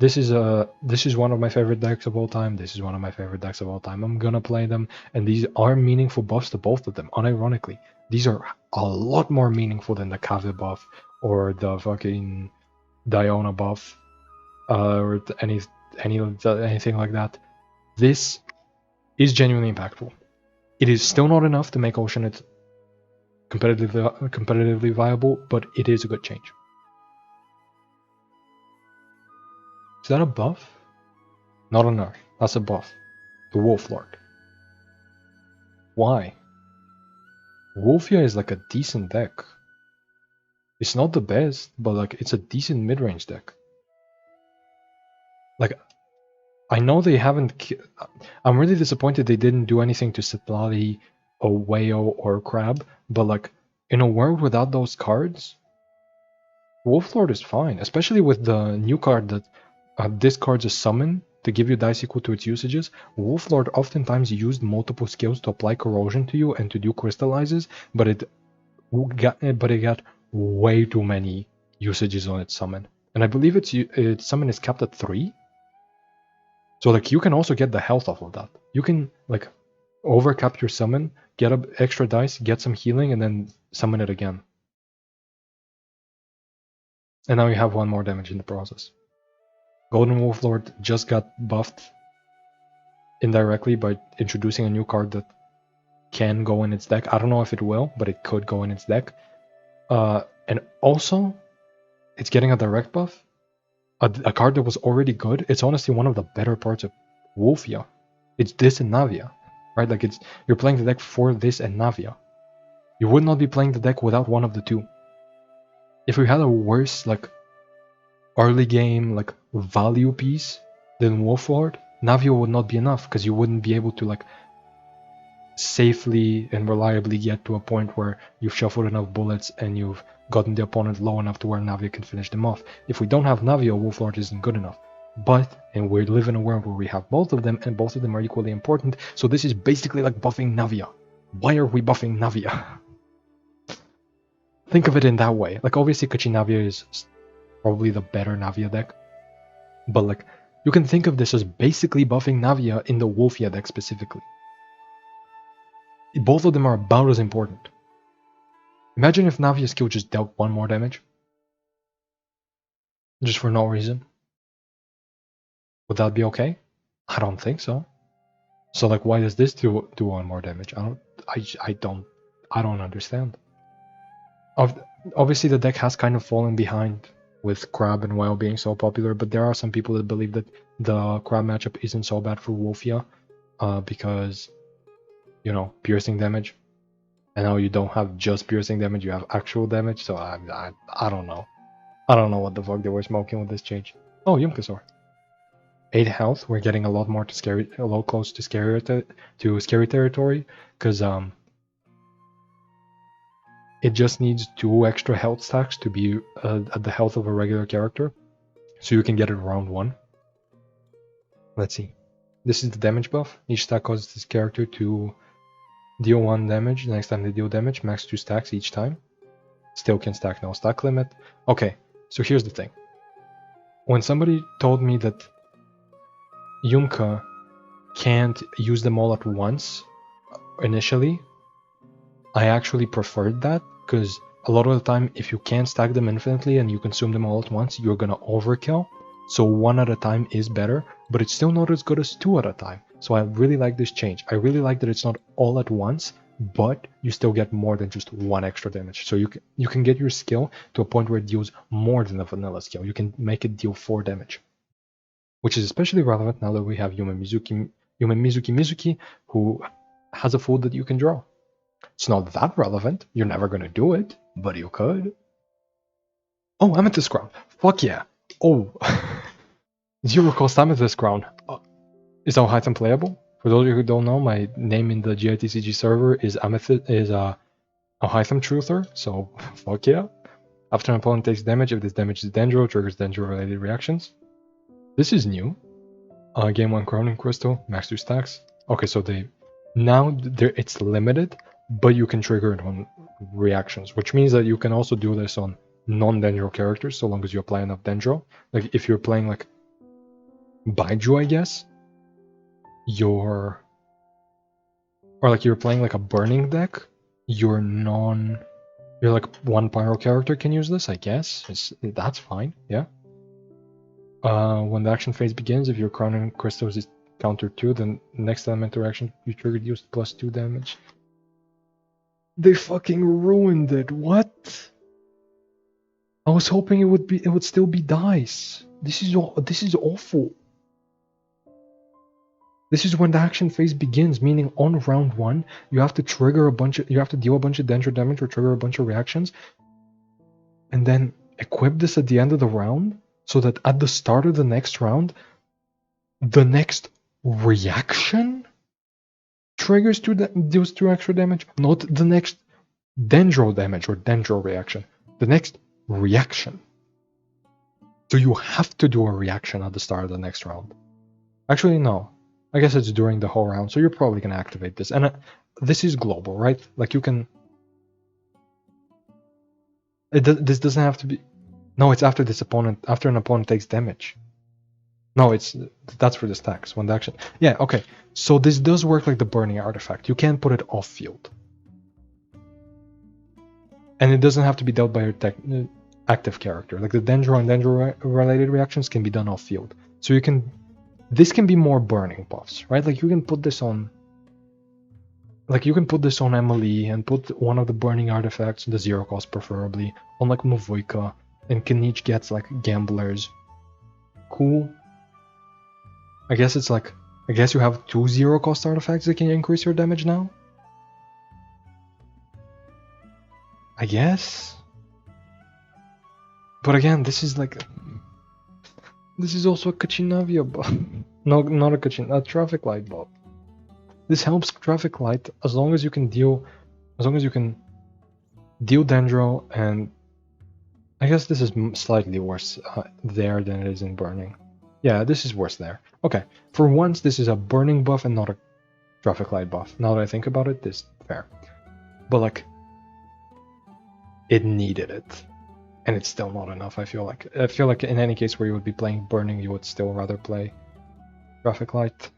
This is one of my favorite decks of all time. This is one of my favorite decks of all time. I'm gonna play them, and these are meaningful buffs to both of them. Unironically, these are a lot more meaningful than the Kave buff or the fucking Diona buff, or anything like that. This is genuinely impactful. It is still not enough to make Oceanid competitively viable, but it is a good change. Is that a buff? Not a nerf. That's a buff. The Wolf Lord. Why? Wolfia is like a decent deck. It's not the best, but like it's a decent mid-range deck. Like, I know they haven't. I'm really disappointed they didn't do anything to Citlali, a whale, or a crab. But like in a world without those cards, Wolflord is fine, especially with the new card that discards a summon to give you dice equal to its usages. Wolflord oftentimes used multiple skills to apply corrosion to you and to do crystallizes, but it got way too many usages on its summon. And I believe its summon is capped at 3. So like you can also get the health off of that. You can like overcap your summon, get up extra dice, get some healing, and then summon it again. And now you have 1 more damage in the process. Golden Wolflord just got buffed indirectly by introducing a new card that can go in its deck. I don't know if it will, but it could go in its deck. And also, it's getting a direct buff. A card that was already good. It's honestly one of the better parts of Wolfia. It's this and Navia, right? Like you're playing the deck for this and Navia. You would not be playing the deck without one of the two. If we had a worse like early game like value piece than Wolflord, Navia would not be enough because you wouldn't be able to like safely and reliably get to a point where you've shuffled enough bullets and you've gotten the opponent low enough to where Navia can finish them off. If we don't have Navia, Wolflord isn't good enough. And we live in a world where we have both of them, and both of them are equally important, so this is basically like buffing Navia. Why are we buffing Navia? Think of it in that way. Like, obviously, Navia is probably the better Navia deck, but like, you can think of this as basically buffing Navia in the Wolfia deck specifically. Both of them are about as important. Imagine if Navia's skill just dealt 1 more damage. Just for no reason. Would that be okay? I don't think so. So like, why does this do 1 more damage? I don't understand. Obviously the deck has kind of fallen behind with Crab and Whale being so popular, but there are some people that believe that the Crab matchup isn't so bad for Wolfia, because, you know, piercing damage. And now you don't have just piercing damage, you have actual damage, so I don't know. I don't know what the fuck they were smoking with this change. Oh, Yumkasaur. 8 health, we're getting a lot more a lot close to scary territory, because it just needs 2 extra health stacks to be at the health of a regular character, so you can get it round 1. Let's see. This is the damage buff. Each stack causes this character to deal 1 damage. The next time they deal damage, max 2 stacks each time. Still can stack, no stack limit. Okay, so here's the thing. When somebody told me that Yumka can't use them all at once initially, I actually preferred that, because a lot of the time, if you can't stack them infinitely and you consume them all at once, you're gonna overkill. So 1 at a time is better, but it's still not as good as 2 at a time. So I really like this change. I really like that it's not all at once, but you still get more than just 1 extra damage. So you can get your skill to a point where it deals more than a vanilla skill. You can make it deal 4 damage, which is especially relevant now that we have Human Mizuki, who has a food that you can draw. It's not that relevant. You're never gonna do it, but you could. Oh, Amethyst Crown. Fuck yeah. Oh. 0 cost Amethyst Crown. Is Alhaitham playable? For those of you who don't know, my name in the GITCG server is Alhaitham Truther, so fuck yeah. After an opponent takes damage, if this damage is Dendro, triggers Dendro-related reactions. This is new. Game 1 Croning Crystal, max 2 stacks. Okay, so it's limited, but you can trigger it on reactions, which means that you can also do this on non-Dendro characters, so long as you apply enough Dendro. Like, if you're playing, like, Baiju, I guess, you're playing, like, a burning deck, you're like, 1 pyro character can use this, I guess. That's fine, yeah. When the action phase begins, if your crowning crystals is counter 2, then next elemental action you triggered used +2 damage. They fucking ruined it. What? I was hoping it would still be dice. This is awful. This is when the action phase begins, meaning on round 1, you have to deal a bunch of Dendro damage or trigger a bunch of reactions, and then equip this at the end of the round, so that at the start of the next round, the next reaction triggers deals 2 extra damage, not the next dendro damage or dendro reaction. The next reaction. So you have to do a reaction at the start of the next round. Actually, no. I guess it's during the whole round, so you're probably gonna activate this. And this is global, right? Like you can. This doesn't have to be. No, it's after this opponent. After an opponent takes damage. No, that's for the stacks when the action. Yeah, okay. So this does work like the burning artifact. You can put it off field, and it doesn't have to be dealt by your active character. Like the dendro and dendro related reactions can be done off field. So you can. This can be more burning buffs, right? Like you can put this on. Like you can put this on Emily and put one of the burning artifacts, the 0 cost preferably, on like Mavuika, and can each get like gamblers. Cool. I guess it's like, I guess you have 2 0 cost artifacts that can increase your damage now? I guess? But again, this is like, this is also a Kachinavia buff. No, not a a traffic light buff. This helps traffic light as long as you can deal, dendro, and I guess this is slightly worse there than it is in burning. Yeah, this is worse there. Okay, for once this is a burning buff and not a traffic light buff. Now that I think about it, this is fair. But like, it needed it. And it's still not enough, I feel like. I feel like in any case where you would be playing burning, you would still rather play traffic light.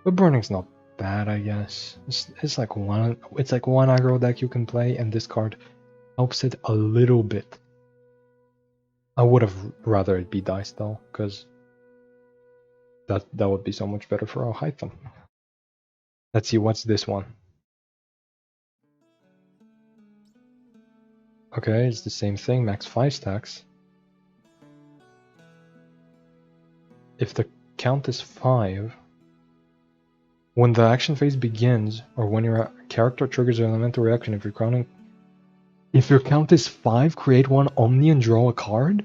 But burning's not bad, I guess. It's like one aggro deck you can play, and this card helps it a little bit. I would have rather it be dice though, because that would be so much better for our Hytham. Let's see, what's this one? Okay, it's the same thing, max 5 stacks. If the count is 5, when the action phase begins, or when your character triggers an elemental reaction, if your count is 5, create one Omni and draw a card?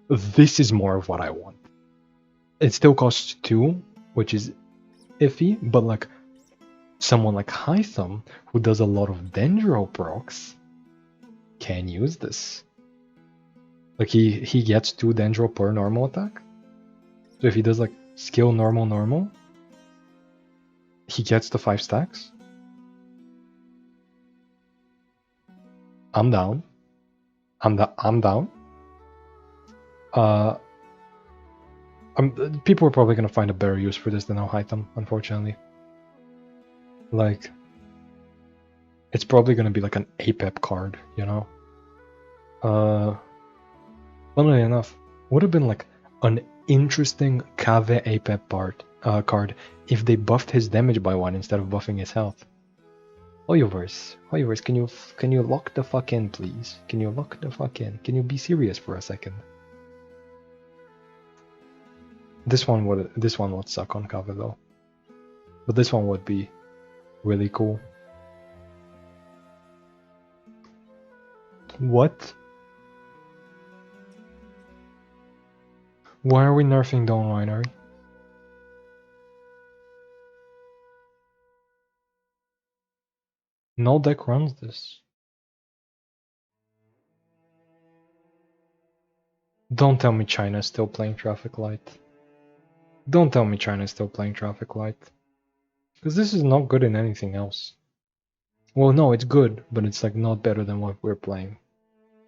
This is more of what I want. It still costs 2, which is iffy, but like someone like Hytham, who does a lot of Dendro procs, can use this. Like he gets 2 Dendro per normal attack. So if he does like skill normal, he gets the 5 stacks. I'm down. I'm down. People are probably gonna find a better use for this than our Hytham, unfortunately. Like, it's probably gonna be like an APEP card, you know? Funnily enough, would have been like an interesting Kave APEP card if they buffed his damage by 1 instead of buffing his health. Hoyoverse, can you lock the fuck in, please? Can you lock the fuck in? Can you be serious for a second? This one would suck on Kave though, but this one would be really cool. What? Why are we nerfing Dawn Winery? No deck runs this. Don't tell me China's still playing Traffic Light. Don't tell me China's still playing Traffic Light. Because this is not good in anything else. Well, no, it's good, but it's like not better than what we're playing.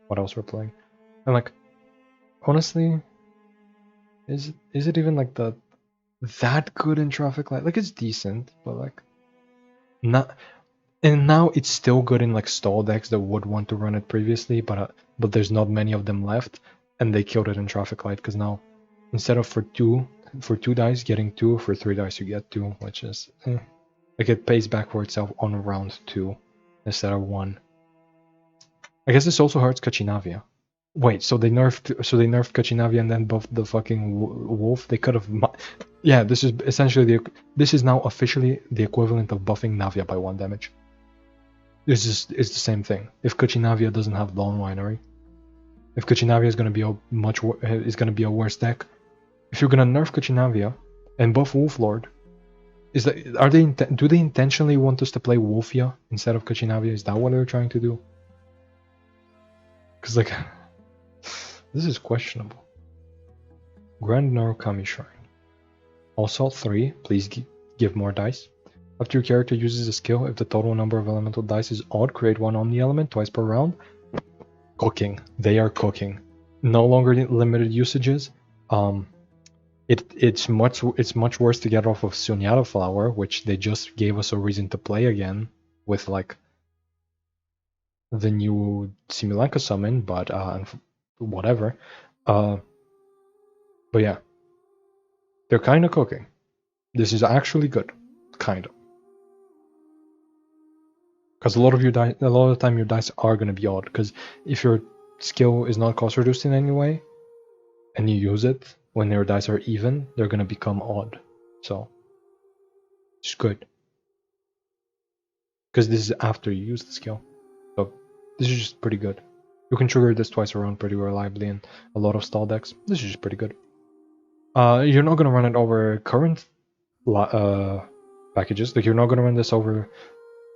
What else we're playing. And like, honestly, is it even like that good in Traffic Light? Like, it's decent, but like, not. And now it's still good in like stall decks that would want to run it previously, but there's not many of them left, and they killed it in Traffic Light because now instead of for two dice getting 2, for 3 dice you get 2, which is like it pays back for itself on round 2 instead of 1. I guess this also hurts Kachinavia. Wait, so they nerfed Kachinavia and then buffed the fucking wolf? They could have. Yeah, this is essentially this is now officially the equivalent of buffing Navia by 1 damage. It's the same thing. If Kachinavia doesn't have Dawn Winery, if Kachinavia is going to be a worse deck, if you're gonna nerf Kochinavia and buff Wolflord, do they intentionally want us to play Wolfia instead of Kochinavia? Is that what they're trying to do? Because like, this is questionable. Grand Narukami Shrine. Also 3, please give more dice. After your character uses a skill, if the total number of elemental dice is odd, create one Omni element twice per round. Cooking. They are cooking. No longer limited usages. It's much worse to get off of Sunyata Flower, which they just gave us a reason to play again with like the new Simulanka summon, but whatever. But yeah, they're kind of cooking. This is actually good, kind of. Because a lot of the time your dice are gonna be odd. Because if your skill is not cost reduced in any way, and you use it when your dice are even, they're gonna become odd. So it's good. Because this is after you use the skill. So this is just pretty good. You can trigger this twice around pretty reliably in a lot of stall decks. This is just pretty good. You're not gonna run it over current packages. Like you're not gonna run this over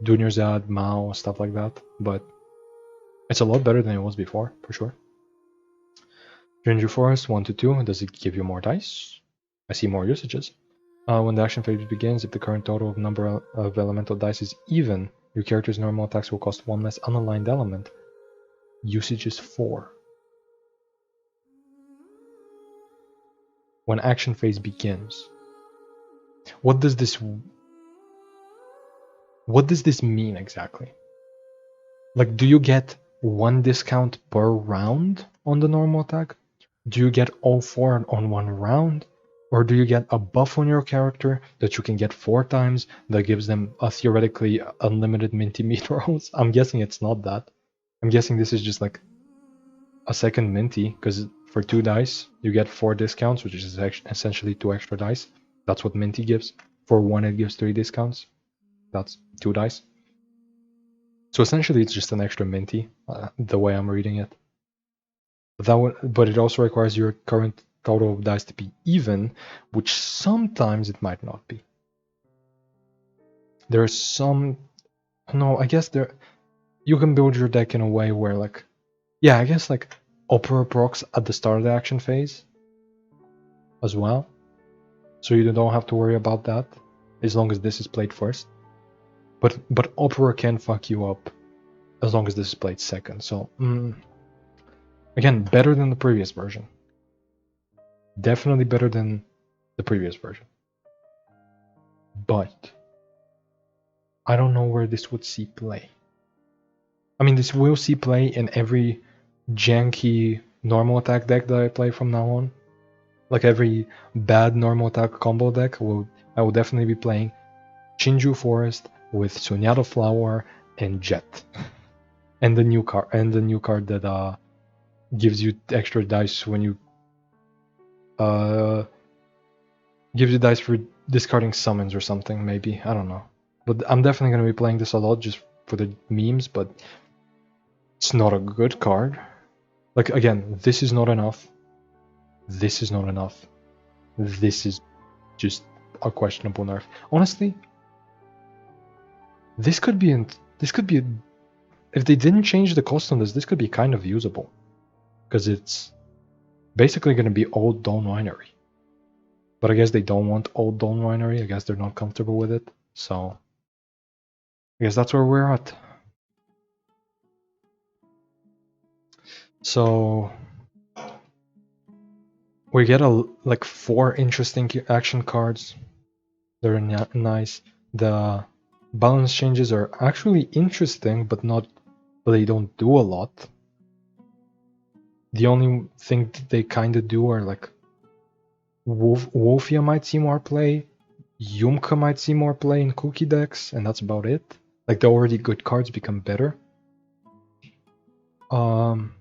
Dunyarzad, Mao, stuff like that. But it's a lot better than it was before, for sure. Ginger Forest 1 to 2. Does it give you more dice? I see more usages. When the action phase begins, if the current total of number of elemental dice is even, your character's normal attacks will cost 1 less unaligned element. Usage is 4. When action phase begins. What does this mean exactly? Like, do you get 1 discount per round on the normal attack? Do you get all 4 on 1 round? Or do you get a buff on your character that you can get 4 times that gives them a theoretically unlimited minty meat rolls? I'm guessing it's not that. I'm guessing this is just like a second minty, because for 2 dice, you get 4 discounts, which is essentially 2 extra dice. That's what minty gives. For 1, it gives 3 discounts. That's 2 dice. So essentially, it's just an extra minty, the way I'm reading it. But it also requires your current total of dice to be even, which sometimes it might not be. There's some... No, I guess you can build your deck in a way where, like... Yeah, I guess, like, Opera procs at the start of the action phase as well. So you don't have to worry about that, as long as this is played first. But Opera can fuck you up as long as this is played second, so... Again, better than the previous version. Definitely better than the previous version. But I don't know where this would see play. I mean, this will see play in every janky normal attack deck that I play from now on. Like every bad normal attack combo deck, I will definitely be playing Chinju Forest with Sunyata Flower and Jet. And the new card that gives you extra dice when you gives you dice for discarding summons or something, maybe. I don't know. But I'm definitely going to be playing this a lot just for the memes, but it's not a good card. Like, again, this is not enough. This is not enough. This is just a questionable nerf. Honestly, this could be if they didn't change the cost on this could be kind of usable. Because it's basically going to be old Dawn Winery. But I guess they don't want old Dawn Winery. I guess they're not comfortable with it. So I guess that's where we're at. So we get like 4 interesting action cards. They're nice. The balance changes are actually interesting, but they don't do a lot. The only thing they kind of do are like Wolfia might see more play, Yumka might see more play in cookie decks, and that's about it. Like the already good cards become better. Iansan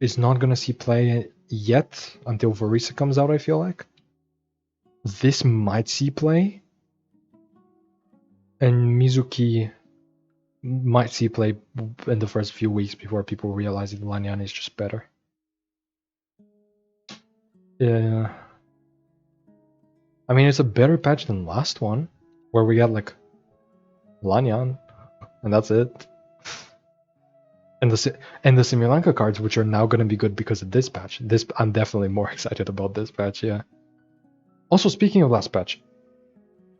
is not gonna see play yet until Varisa comes out, I feel like. This might see play. And Mizuki might see play in the first few weeks before people realize that Lanyan is just better. Yeah. I mean, it's a better patch than last one, where we got like Lanyan, and that's it. And the Simulanka cards, which are now gonna be good because of this patch. I'm definitely more excited about this patch. Yeah. Also, speaking of last patch,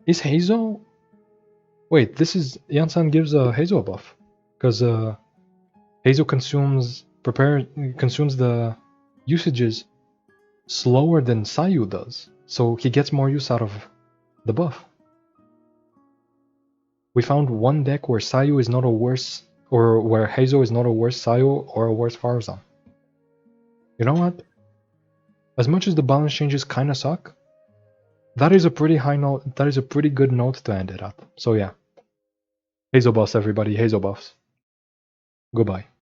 is Hazo? Wait, this is Iansan gives Hazo a buff because Hazo consumes the usages slower than Sayu does, so he gets more use out of the buff. We found one deck where Sayu is not a worse, or where Hazo is not a worse Sayu or a worse Farzan. You know what? As much as the balance changes kinda suck, that is a pretty high note. That is a pretty good note to end it at. So yeah, Hazo buffs, everybody. Hazo buffs. Goodbye.